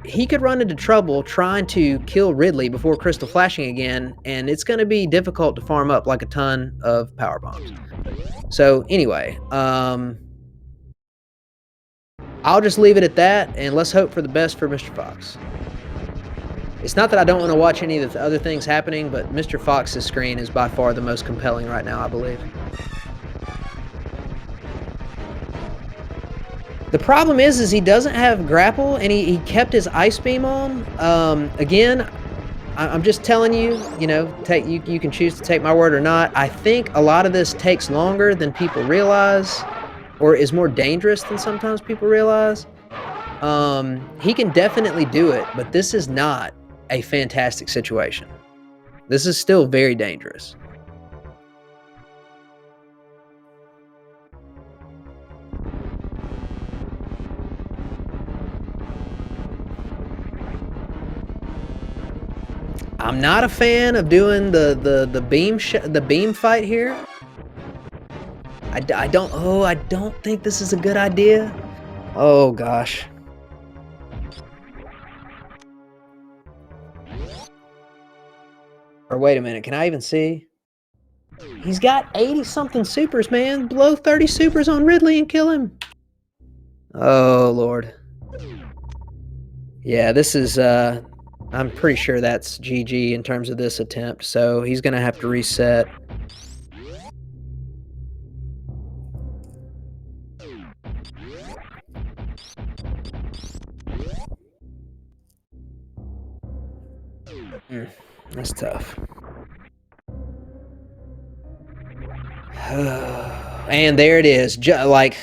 Speaker 1: He could run into trouble trying to kill Ridley before crystal flashing again, and it's going to be difficult to farm up like a ton of power bombs. So anyway, I'll just leave it at that, and let's hope for the best for Mr. Fox. It's not that I don't want to watch any of the other things happening, but Mr. Fox's screen is by far the most compelling right now, I believe. The problem is he doesn't have grapple, and he kept his ice beam on. Again, I'm just telling you, you know, you can choose to take my word or not. I think a lot of this takes longer than people realize, or is more dangerous than sometimes people realize. He can definitely do it, but this is not a fantastic situation. This is still very dangerous. I'm not a fan of doing the beam fight here. I don't think this is a good idea. Oh gosh. Or wait a minute, can I even see? He's got 80-something supers, man. Blow 30 supers on Ridley and kill him. Oh, Lord. Yeah, this is, I'm pretty sure that's GG in terms of this attempt, so he's going to have to reset. That's tough. And there it is. Like,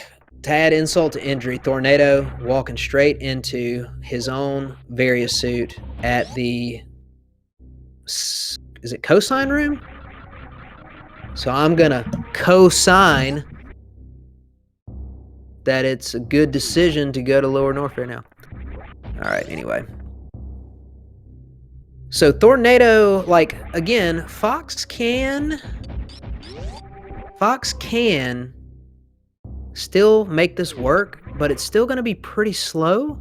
Speaker 1: to add insult to injury, Thorneto walking straight into his own various suit at the... Is it cosign room? So I'm going to cosign that it's a good decision to go to lower Norfair now. Alright, anyway. So Thorneto, like, again, Fox can still make this work, but it's still going to be pretty slow.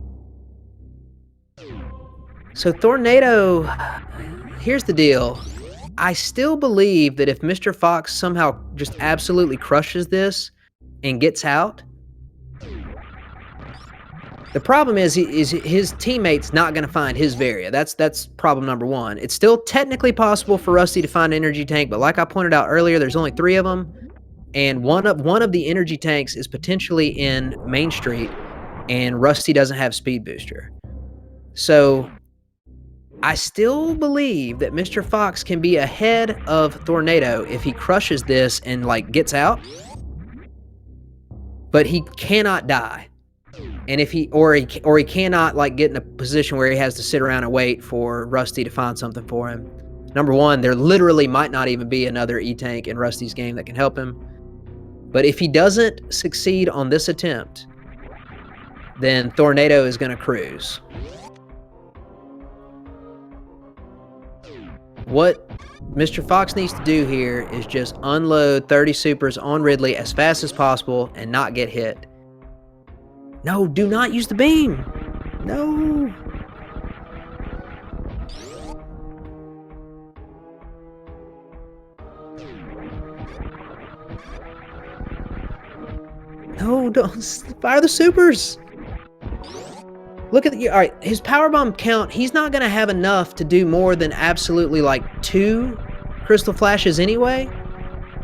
Speaker 1: So Thorneto, here's the deal. I still believe that if Mr. Fox somehow just absolutely crushes this and gets out, the problem is his teammate's not going to find his Varia. That's problem number one. It's still technically possible for Rusty to find an energy tank, but like I pointed out earlier, there's only 3 of them, and one of the energy tanks is potentially in Main Street, and Rusty doesn't have speed booster. So I still believe that Mr. Fox can be ahead of Thorneto if he crushes this and like gets out, but he cannot die. And if he cannot like get in a position where he has to sit around and wait for Rusty to find something for him. Number one, there literally might not even be another E-Tank in Rusty's game that can help him. But if he doesn't succeed on this attempt, then Thorneto is going to cruise. What Mr. Fox needs to do here is just unload 30 supers on Ridley as fast as possible and not get hit. No, do not use the beam. No. No, don't fire the supers. Look at the, all right, his power bomb count, he's not going to have enough to do more than absolutely like 2 crystal flashes anyway.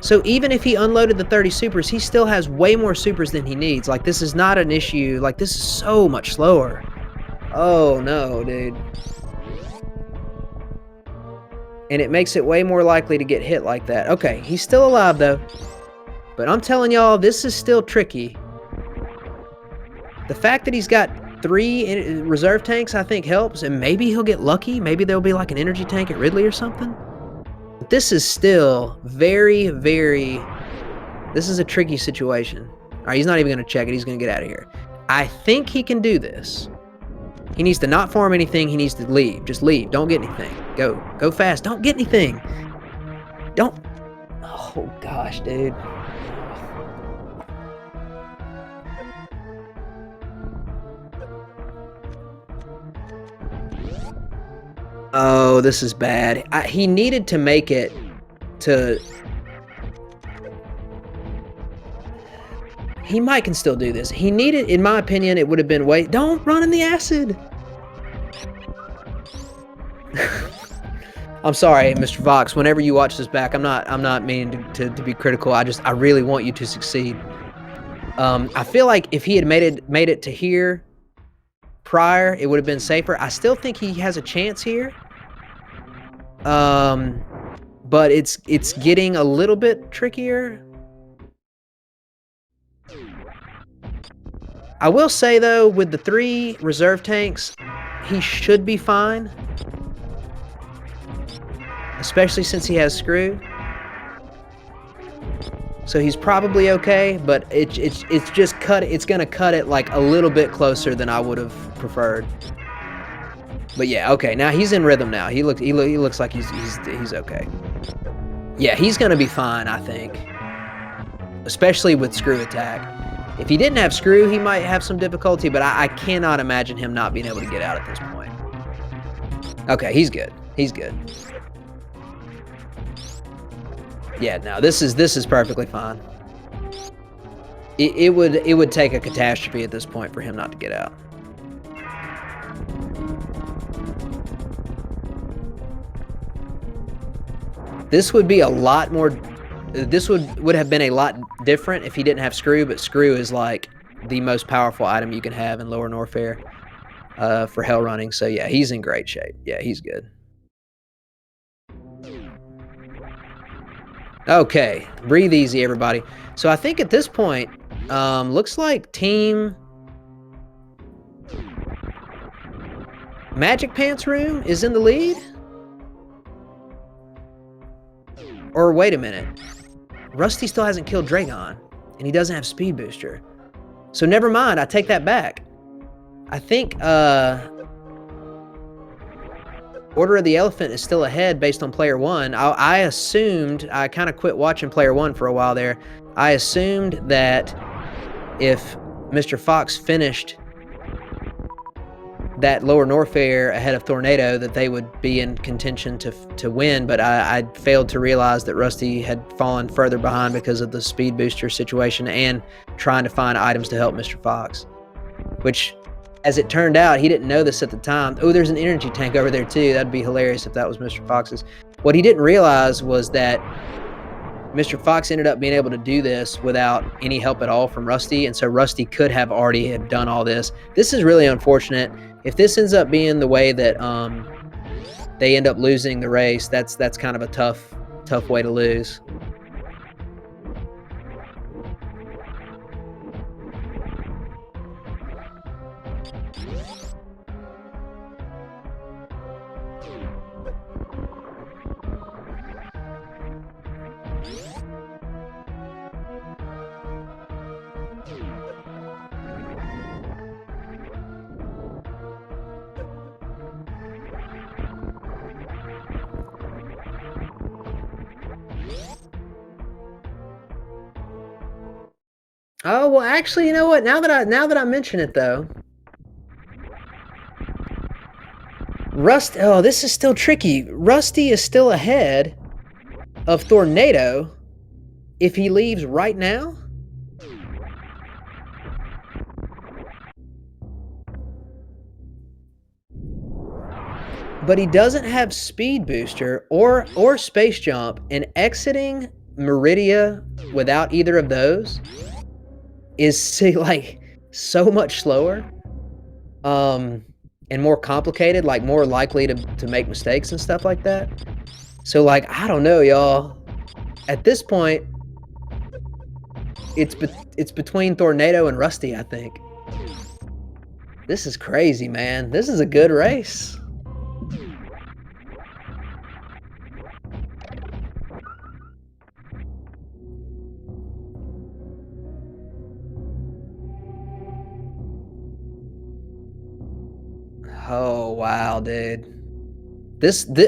Speaker 1: So even if he unloaded the 30 supers, he still has way more supers than he needs. Like, this is not an issue. Like, this is so much slower. Oh, no, dude. And it makes it way more likely to get hit like that. Okay, he's still alive, though. But I'm telling y'all, this is still tricky. The fact that he's got 3 reserve tanks, I think, helps. And maybe he'll get lucky. Maybe there'll be like an energy tank at Ridley or something. But this is still very, very... This is a tricky situation. All right, he's not even going to check it. He's going to get out of here. I think he can do this. He needs to not farm anything. He needs to leave. Just leave. Don't get anything. Go. Go fast. Don't get anything. Don't... Oh, gosh, dude. Oh, this is bad. He needed to make it to... He might can still do this. He needed, in my opinion, it would have been way... Don't run in the acid! I'm sorry, Mr. Fox. Whenever you watch this back, I'm not meaning to be critical. I really want you to succeed. I feel like if he had made it to here prior, it would have been safer. I still think he has a chance here. But it's getting a little bit trickier. I will say though, with the 3 reserve tanks, he should be fine. Especially since he has screw. So he's probably okay, but it's gonna cut it like a little bit closer than I would have preferred. But yeah, okay, now he's in rhythm now. He looks like he's okay. Yeah, he's gonna be fine, I think. Especially with screw attack. If he didn't have screw, he might have some difficulty, but I cannot imagine him not being able to get out at this point. Okay, he's good. He's good. Yeah, no, this is perfectly fine. It would take a catastrophe at this point for him not to get out. This would be a lot more... This would have been a lot different if he didn't have screw, but screw is like the most powerful item you can have in Lower Norfair for hell running. So yeah, he's in great shape. Yeah, he's good. Okay, breathe easy, everybody. So I think at this point, looks like Team Magic Pants Room is in the lead? Or wait a minute. Rusty still hasn't killed Dragon, and he doesn't have speed booster. So never mind, I take that back. I think Order of the Elephant is still ahead based on player 1. I assumed, I kind of quit watching player 1 for a while there. I assumed that if Mr. Fox finished that Lower Norfair ahead of Thorneto, that they would be in contention to win, but I failed to realize that Rusty had fallen further behind because of the speed booster situation and trying to find items to help Mr. Fox. Which, as it turned out, he didn't know this at the time. Oh, there's an energy tank over there too. That'd be hilarious if that was Mr. Fox's. What he didn't realize was that Mr. Fox ended up being able to do this without any help at all from Rusty, and so Rusty could have already have done all this. This is really unfortunate. If this ends up being the way that they end up losing the race, that's kind of a tough way to lose. Oh, well, actually, you know what? Now that I mention it, though, oh, this is still tricky. Rusty is still ahead of Thorneto if he leaves right now. But he doesn't have Speed Booster or Space Jump, and exiting Meridia without either of those is like so much slower, and more complicated, like more likely to make mistakes and stuff like that. So like, I don't know, y'all. At this point, it's between Thorneto and Rusty, I think. This is crazy, man. This is a good race. Oh, wow, dude.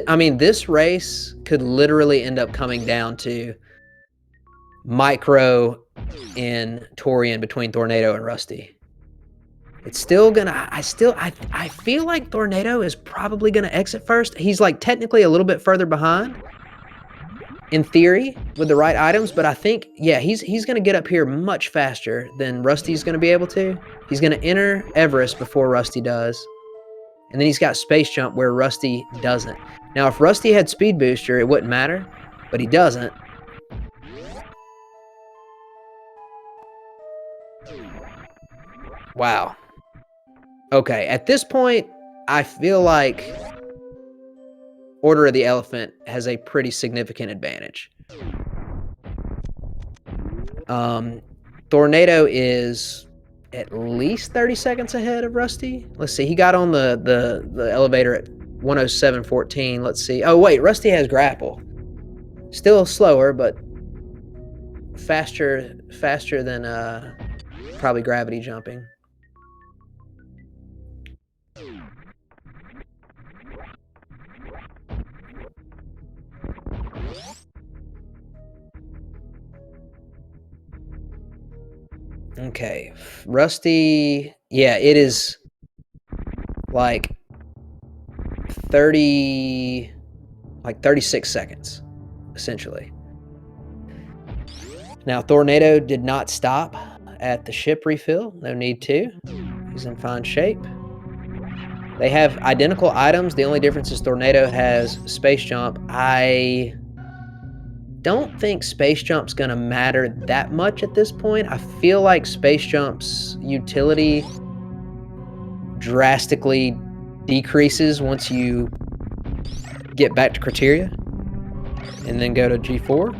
Speaker 1: I mean, this race could literally end up coming down to micro in Torian between Thorneto and Rusty. It's still gonna, I feel like Thorneto is probably gonna exit first. He's like technically a little bit further behind in theory with the right items, but I think, yeah, he's gonna get up here much faster than Rusty's gonna be able to. He's gonna enter Everest before Rusty does. And then he's got Space Jump where Rusty doesn't. Now, if Rusty had Speed Booster, it wouldn't matter, but he doesn't. Wow. Okay, at this point, I feel like Order of the Elephant has a pretty significant advantage. Thorneto is at least 30 seconds ahead of Rusty. Let's see, he got on the elevator at 107.14. Let's see. Oh, wait, Rusty has grapple. Still slower, but faster than probably gravity jumping. Okay, Rusty, yeah, it is like 36 seconds, essentially. Now, Thorneto did not stop at the ship refill. No need to. He's in fine shape. They have identical items. The only difference is Thorneto has Space Jump. I don't think Space Jump's going to matter that much at this point. I feel like Space Jump's utility drastically decreases once you get back to Criteria and then go to G4.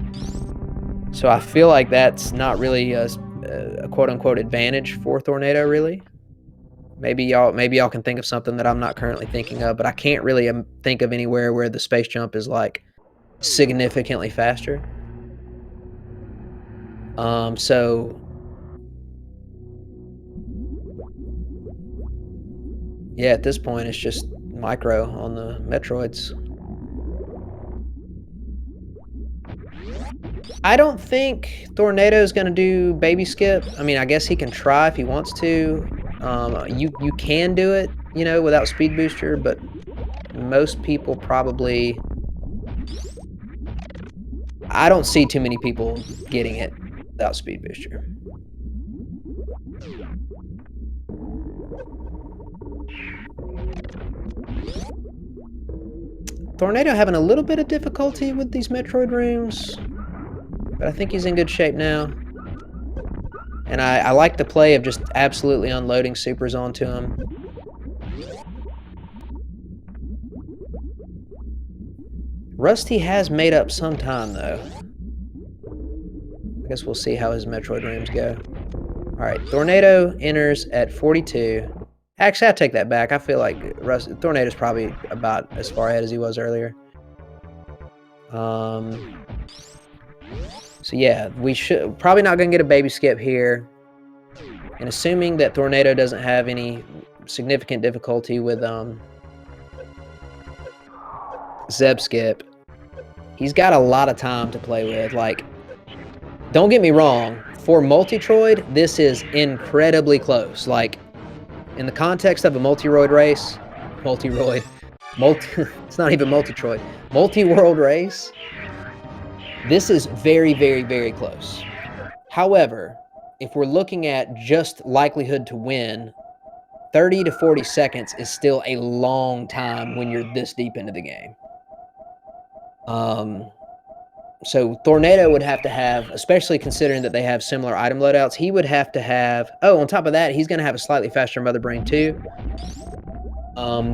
Speaker 1: So I feel like that's not really a quote-unquote advantage for Thorneto, really. Maybe y'all can think of something that I'm not currently thinking of, but I can't really think of anywhere where the Space Jump is like significantly faster. So yeah, at this point it's just micro on the Metroids. I don't think Thorneto's gonna do baby skip. I mean, I guess he can try if he wants to. You can do it, you know, without Speed Booster, but most people probably... I don't see too many people getting it without Speed Booster. Thorneto having a little bit of difficulty with these Metroid rooms, but I think he's in good shape now. And I like the play of just absolutely unloading supers onto him. Rusty has made up some time, though. I guess we'll see how his Metroid rooms go. Alright, Thorneto enters at 42. Actually, I take that back. I feel like Thorneto's probably about as far ahead as he was earlier. So yeah, we should probably not going to get a baby skip here. And assuming that Thorneto doesn't have any significant difficulty with Zeb skip, he's got a lot of time to play with. Like, don't get me wrong, for Multitroid, this is incredibly close. Like, in the context of a multi-roid race, it's not even Multitroid, multi-world race, this is very, very, very close. However, if we're looking at just likelihood to win, 30 to 40 seconds is still a long time when you're this deep into the game. So Thorneto would have to have, especially considering that they have similar item loadouts, he would have to have, on top of that, he's going to have a slightly faster Mother Brain too,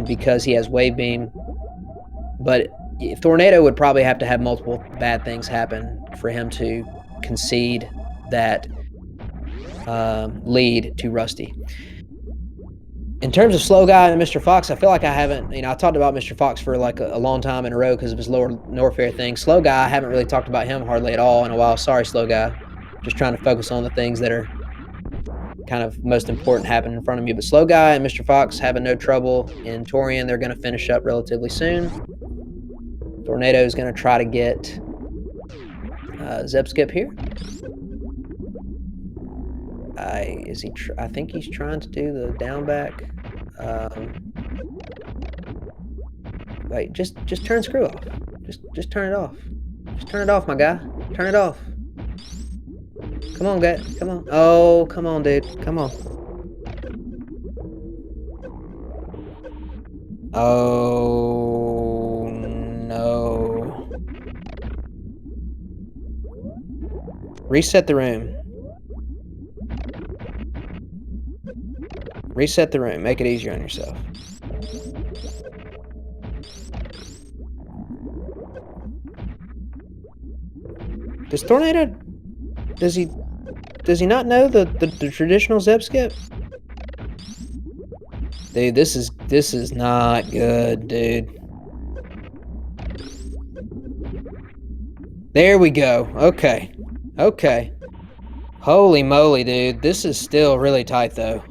Speaker 1: because he has Wave Beam. But Thorneto would probably have to have multiple bad things happen for him to concede that lead to Rusty. In terms of Slow Guy and llMrFox, I feel like I haven't, I talked about llMrFox for like a long time in a row because of his lower Norfair thing. Slow Guy, I haven't really talked about him hardly at all in a while. Sorry, Slow Guy. Just trying to focus on the things that are kind of most important happening in front of me. But Slow Guy and llMrFox having no trouble in Torian. They're going to finish up relatively soon. Thorneto is going to try to get Zeb Skip here. I think he's trying to do the down back. Wait, just turn screw off. Just turn it off. Just turn it off, my guy. Turn it off. Come on, guy. Come on. Oh, come on, dude. Come on. Oh, no. Reset the room. Reset the room. Make it easier on yourself. Does Thorneto... Does he not know the traditional Zeb skip? Dude, this is not good, dude. There we go. Okay. Okay. Holy moly, dude. This is still really tight, though.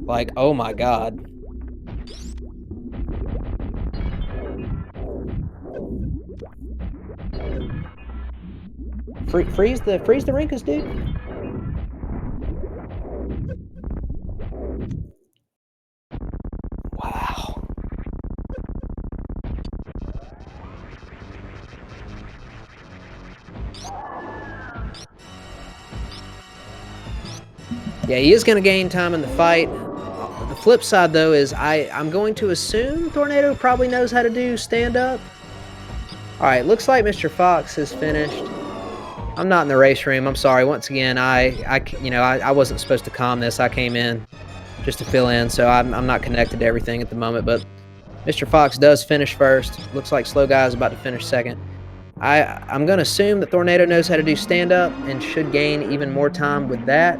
Speaker 1: Like, oh my god. Freeze the Rinkus, dude. Wow. Yeah, he is going to gain time in the fight. The flip side, though, is I'm going to assume Thorneto probably knows how to do stand-up. All right, looks like llMrFox has finished. I'm not in the race room. I'm sorry. Once again, I wasn't supposed to comm this. I came in just to fill in, so I'm not connected to everything at the moment. But llMrFox does finish first. Looks like Slow Guy is about to finish second. I'm going to assume that Thorneto knows how to do stand-up and should gain even more time with that.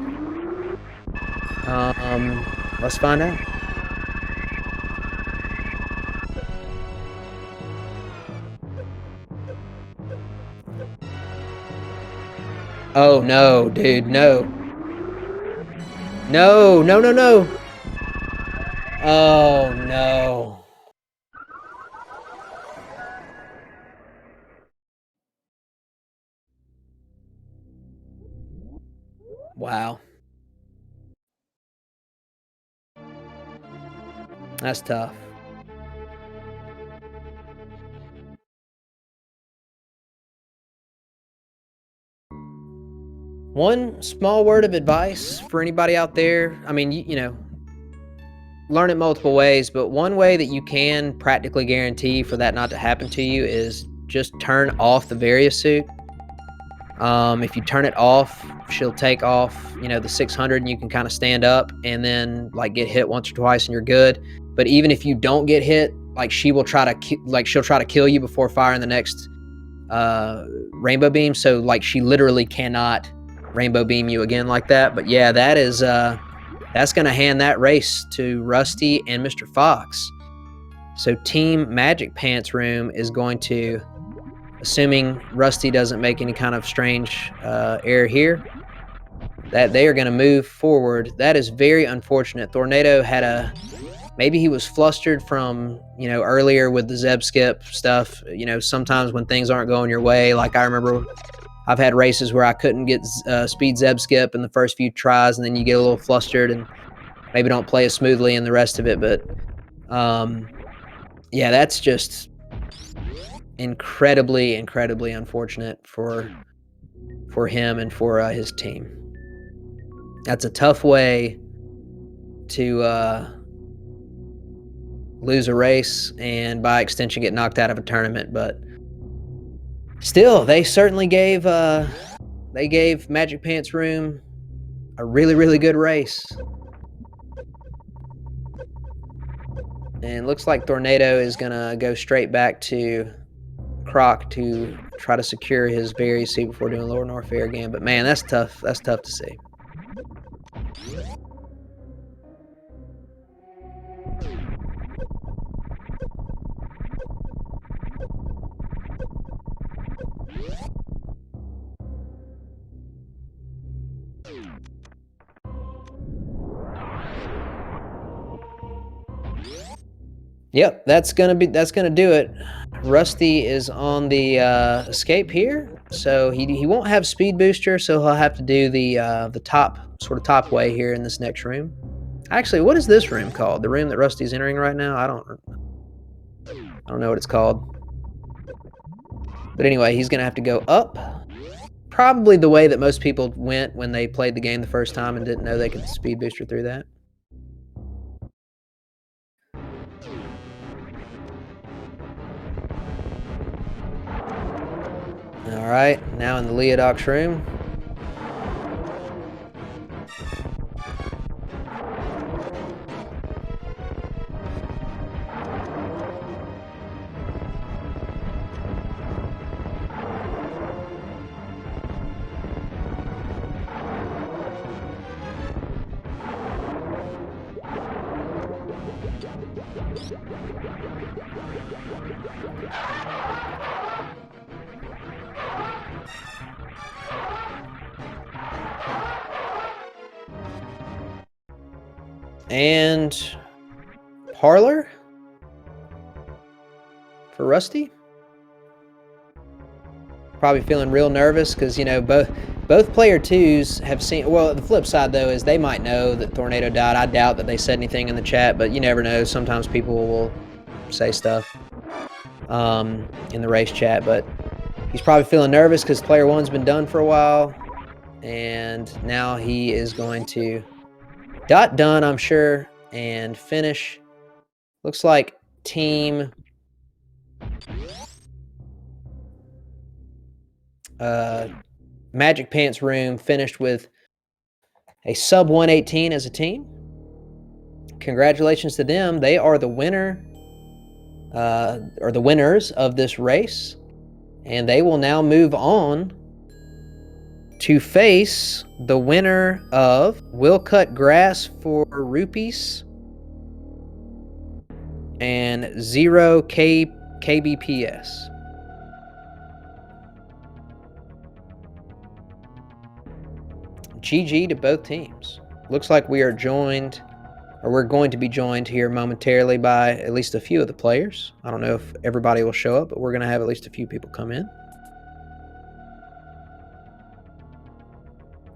Speaker 1: Let's find out. Oh, no, dude, no. No, no, no, no. Oh, no. Wow. That's tough. One small word of advice for anybody out there. I mean, you know, learn it multiple ways, but one way that you can practically guarantee for that not to happen to you is just turn off the Varia suit. If you turn it off, she'll take off, you know, the 600 and you can kind of stand up and then like get hit once or twice and you're good. But even if you don't get hit, like she'll try to kill you before firing the next rainbow beam. So like she literally cannot rainbow beam you again like that. But yeah, that is that's gonna hand that race to Rusty and llMrFox. So Team Magic Pants Room is going to, assuming Rusty doesn't make any kind of strange error here, that they are going to move forward. That is very unfortunate. Thorneto had maybe he was flustered from, you know, earlier with the Zeb skip stuff. You know, sometimes when things aren't going your way, like I remember I've had races where I couldn't get speed zeb skip in the first few tries, and then you get a little flustered and maybe don't play as smoothly in the rest of it. But yeah, that's just incredibly unfortunate for him and for his team. That's a tough way to lose a race and by extension get knocked out of a tournament, but still, they certainly gave Magic Pants Room a really good race. And looks like Thorneto is gonna go straight back to Croc to try to secure his berries before doing Lower Norfair again. But man, that's tough. That's tough to see. Yep, that's gonna do it. Rusty is on the escape here, so he won't have speed booster, so he'll have to do the top way here in this next room. Actually, what is this room called? The room that Rusty's entering right now? I don't know what it's called. But anyway, he's gonna have to go up. Probably the way that most people went when they played the game the first time and didn't know they could speed booster through that. All right, now in the Leodoc's room. And Parlor for Rusty. Probably feeling real nervous because, you know, both player twos have seen. Well, the flip side though is they might know that Thorneto died. I doubt that they said anything in the chat, but you never know. Sometimes people will say stuff in the race chat, but he's probably feeling nervous because player one's been done for a while, and now he is going to done, I'm sure, and finish. Looks like team Magic Pants Room finished with a sub 118 as a team. Congratulations to them. They are the winner, or the winners of this race, and they will now move on to face the winner of Will Cut Grass for Rupees and 0 KBPS. GG to both teams. Looks like we are joined, or we're going to be joined here momentarily by at least a few of the players. I don't know if everybody will show up, but we're going to have at least a few people come in.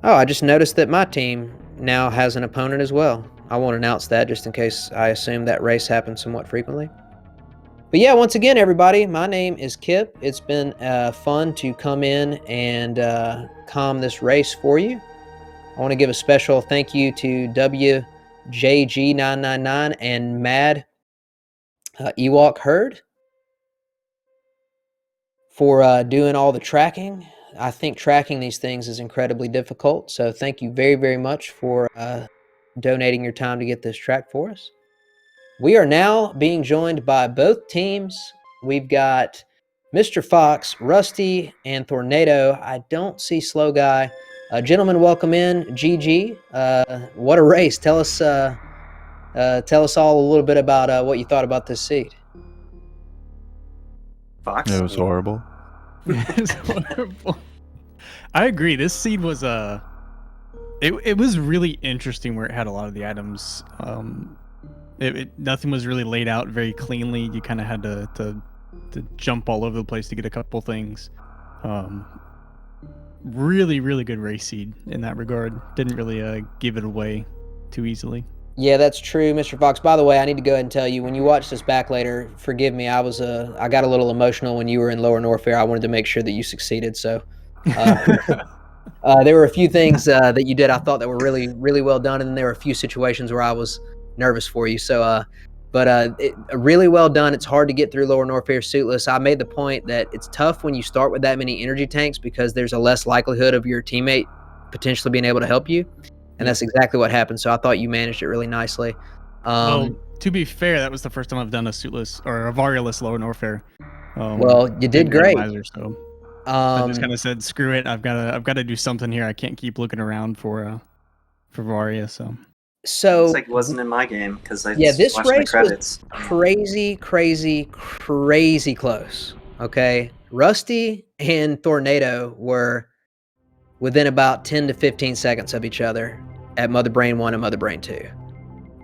Speaker 1: Oh, I just noticed that my team now has an opponent as well. I won't announce that just in case I assume that race happens somewhat frequently. But yeah, once again, everybody, my name is Kip. It's been fun to come in and calm this race for you. I want to give a special thank you to WJG999 and Mad Ewok Herd for doing all the tracking. I think tracking these things is incredibly difficult, so thank you very much for donating your time to get this track for us. We are now being joined by both teams. We've got Mr. Fox, Rusty, and Thorneto. I don't see Slow Guy. Gentlemen, welcome in. GG. What a race. Tell us all a little bit about what you thought about this seed.
Speaker 2: Fox?
Speaker 3: It was horrible.
Speaker 4: It was horrible. I agree. This seed was it was really interesting where it had a lot of the items. Nothing was really laid out very cleanly. You kind of had to jump all over the place to get a couple things. really, really good race seed in that regard. Didn't really give it away too easily.
Speaker 1: Yeah, that's true, Mr. Fox. By the way, I need to go ahead and tell you, when you watch this back later, forgive me, I got a little emotional when you were in Lower Norfair. I wanted to make sure that you succeeded. So there were a few things that you did I thought that were really, really well done, and then there were a few situations where I was nervous for you. So, really well done. It's hard to get through Lower Norfair suitless. I made the point that it's tough when you start with that many energy tanks because there's a less likelihood of your teammate potentially being able to help you. And that's exactly what happened. So I thought you managed it really nicely.
Speaker 4: Well, to be fair, that was the first time I've done a suitless or a varialess Lower Norfair.
Speaker 1: Well, you did great.
Speaker 4: So I just kind of said, "Screw it! I've got to do something here. I can't keep looking around for Varia." So
Speaker 2: it's like it wasn't in my game because I just
Speaker 1: this
Speaker 2: watched my
Speaker 1: race
Speaker 2: credits.
Speaker 1: was crazy, crazy, crazy close. Okay, Rusty and Thorneto were within about 10 to 15 seconds of each other at Mother Brain 1 and Mother Brain 2.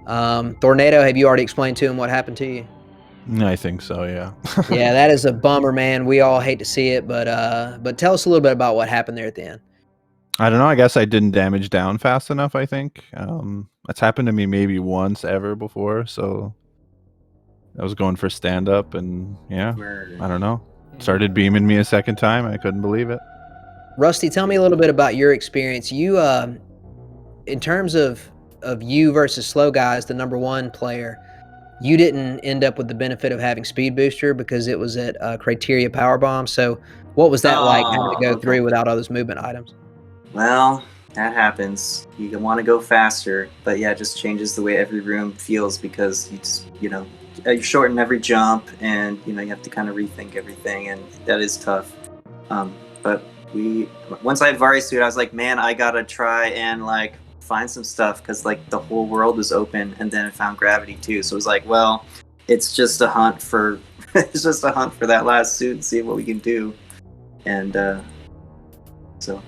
Speaker 1: Thorneto, have you already explained to him what happened to you?
Speaker 3: I think so, yeah.
Speaker 1: Yeah, that is a bummer, man. We all hate to see it, but tell us a little bit about what happened there at the end.
Speaker 3: I don't know. I guess I didn't damage down fast enough, I think. That's happened to me maybe once ever before, so I was going for stand-up, and yeah, I don't know. Started beaming me a second time. I couldn't believe it.
Speaker 1: Rusty, tell me a little bit about your experience. You, in terms of you versus Slow Guys, the #1 player, you didn't end up with the benefit of having Speed Booster because it was at Criteria Power Bomb. So what was that like having to go through without all those movement items?
Speaker 2: Well, that happens. You want to go faster, but yeah, it just changes the way every room feels because you shorten every jump, and you have to kind of rethink everything, and that is tough. But once I had Vari Suit, I was like, man, I gotta try and like find some stuff because like the whole world was open, and then I found Gravity too. So it was like, well, it's just a hunt for that last suit and see what we can do, and so.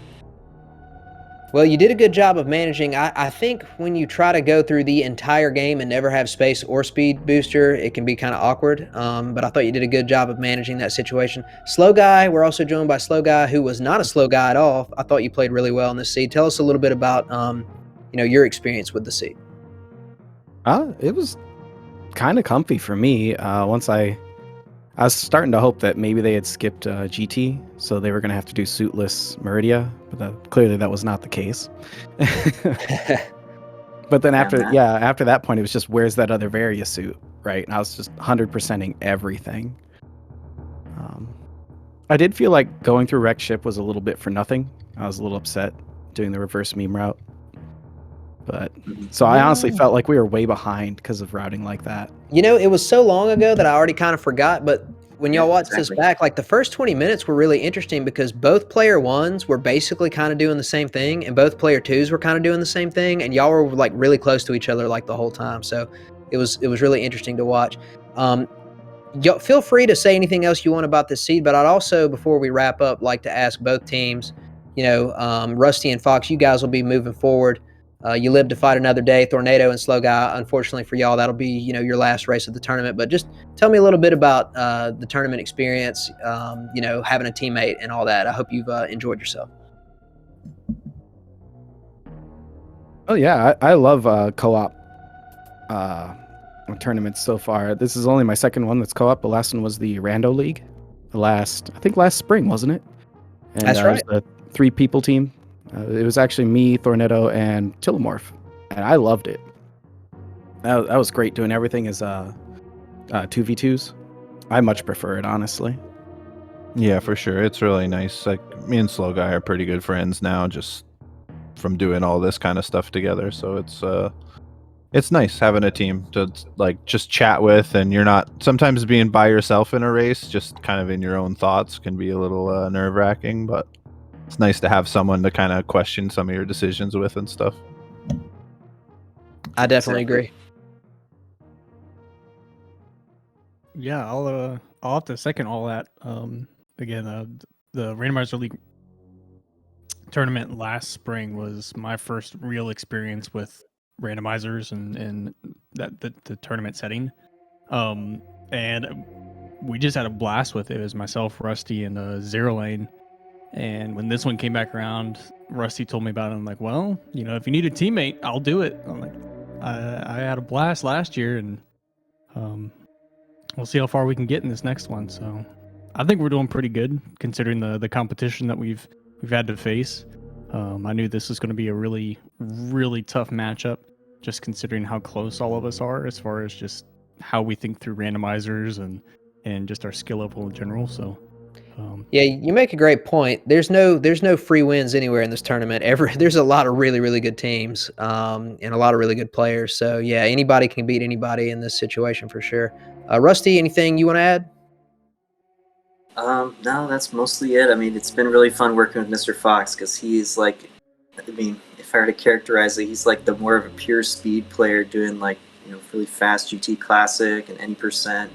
Speaker 1: Well, you did a good job of managing. I think when you try to go through the entire game and never have space or speed booster, it can be kind of awkward. But I thought you did a good job of managing that situation. Slow Guy, we're also joined by Slow Guy, who was not a slow guy at all. I thought you played really well in this seed. Tell us a little bit about your experience with the seed.
Speaker 5: It was kind of comfy for me. Once I was starting to hope that maybe they had skipped GT, so they were going to have to do suitless Meridia, but clearly that was not the case. But then after that point, it was just, where's that other Varia suit, right? And I was just 100%ing everything. I did feel like going through Wreck Ship was a little bit for nothing. I was a little upset doing the reverse meme route. But so I honestly felt like we were way behind because of routing like that.
Speaker 1: It was so long ago that I already kind of forgot, but when y'all watch this back, like the first 20 minutes were really interesting because both player 1s were basically kind of doing the same thing, and both player 2s were kind of doing the same thing, and y'all were like really close to each other like the whole time. So it was really interesting to watch. Feel free to say anything else you want about this seed, but I'd also, before we wrap up, like to ask both teams, Rusty and Fox, you guys will be moving forward. You live to fight another day. Thorneto and Slow Guy, unfortunately for y'all, that'll be your last race of the tournament. But just tell me a little bit about the tournament experience, having a teammate and all that. I hope you've enjoyed yourself.
Speaker 5: Oh yeah, I love co-op tournaments so far. This is only my second one that's co-op. The last one was the Rando League. I think last spring, wasn't it? And,
Speaker 1: that's right.
Speaker 5: It was a 3-people team. It was actually me, Thorneto, and llMrFox, and I loved it. That was great doing everything as 2v2s. I much prefer it, honestly.
Speaker 3: Yeah, for sure. It's really nice. Like, me and Slow Guy are pretty good friends now, just from doing all this kind of stuff together. So it's nice having a team to like just chat with, and you're not sometimes being by yourself in a race, just kind of in your own thoughts can be a little nerve-wracking, but it's nice to have someone to kind of question some of your decisions with and stuff.
Speaker 1: I definitely agree.
Speaker 4: Yeah, I'll have to second all that. Again, the Randomizer League tournament last spring was my first real experience with randomizers and the tournament setting. And we just had a blast with it. It was myself, Rusty, and Zero Lane. And when this one came back around, Rusty told me about it. I'm like, well, if you need a teammate, I'll do it. I'm like, I had a blast last year, and we'll see how far we can get in this next one. So I think we're doing pretty good considering the competition that we've had to face. I knew this was going to be a really, really tough matchup, just considering how close all of us are as far as just how we think through randomizers and just our skill level in general. So
Speaker 1: yeah, you make a great point. There's no free wins anywhere in this tournament. There's a lot of really, really good teams, and a lot of really good players. So yeah, anybody can beat anybody in this situation for sure. Rusty, anything you want to add?
Speaker 2: No, that's mostly it. I mean, it's been really fun working with llMrFox because he's like, I mean, if I were to characterize it, he's like the more of a pure speed player doing like, really fast GT Classic and any percent,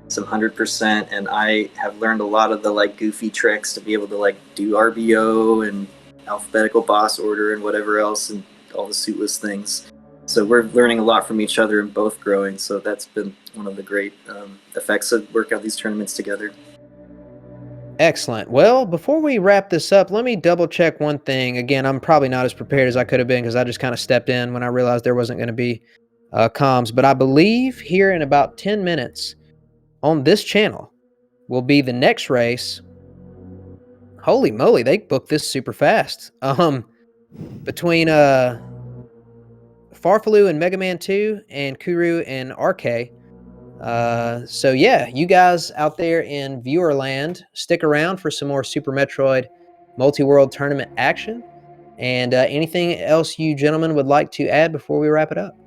Speaker 2: some 100%, and I have learned a lot of the like goofy tricks to be able to like do RBO and alphabetical boss order and whatever else and all the suitless things. So we're learning a lot from each other and both growing. So that's been one of the great effects of working out these tournaments together.
Speaker 1: Excellent. Well, before we wrap this up, let me double check one thing. Again, I'm probably not as prepared as I could have been because I just kind of stepped in when I realized there wasn't going to be comms. But I believe here in about 10 minutes on this channel will be the next race. Holy moly, they booked this super fast. Between Farfaloo and Mega Man 2 and Kuru and RK. So yeah, you guys out there in viewer land, stick around for some more Super Metroid Multiworld tournament action. And anything else you gentlemen would like to add before we wrap it up?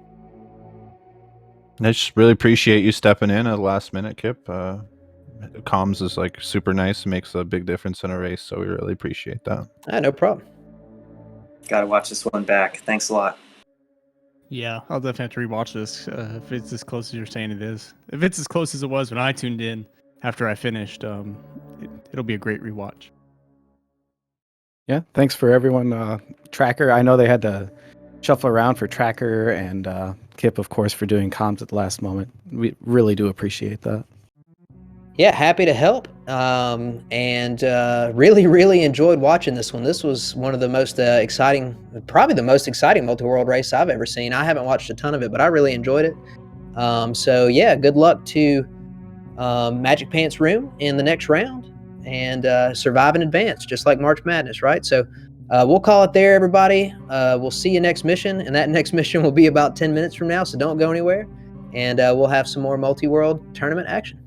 Speaker 3: I just really appreciate you stepping in at the last minute, Kip. Comms is like super nice. It makes a big difference in a race, so we really appreciate that.
Speaker 1: No problem.
Speaker 2: Gotta watch this one back. Thanks a lot.
Speaker 4: Yeah, I'll definitely have to rewatch this if it's as close as you're saying it is. If it's as close as it was when I tuned in after I finished, it'll be a great rewatch.
Speaker 5: Yeah, thanks for everyone. Tracker, I know they had to shuffle around for Tracker and Kip, of course, for doing comms at the last moment. We really do appreciate that.
Speaker 1: Yeah, happy to help. And really, really enjoyed watching this one. This was one of the most exciting, probably the most exciting multi-world race I've ever seen. I haven't watched a ton of it, but I really enjoyed it. So yeah, good luck to Magic Pants Room in the next round and survive and advance, just like March Madness, right? So we'll call it there, everybody. We'll see you next mission, and that next mission will be about 10 minutes from now, so don't go anywhere. And we'll have some more multi-world tournament action.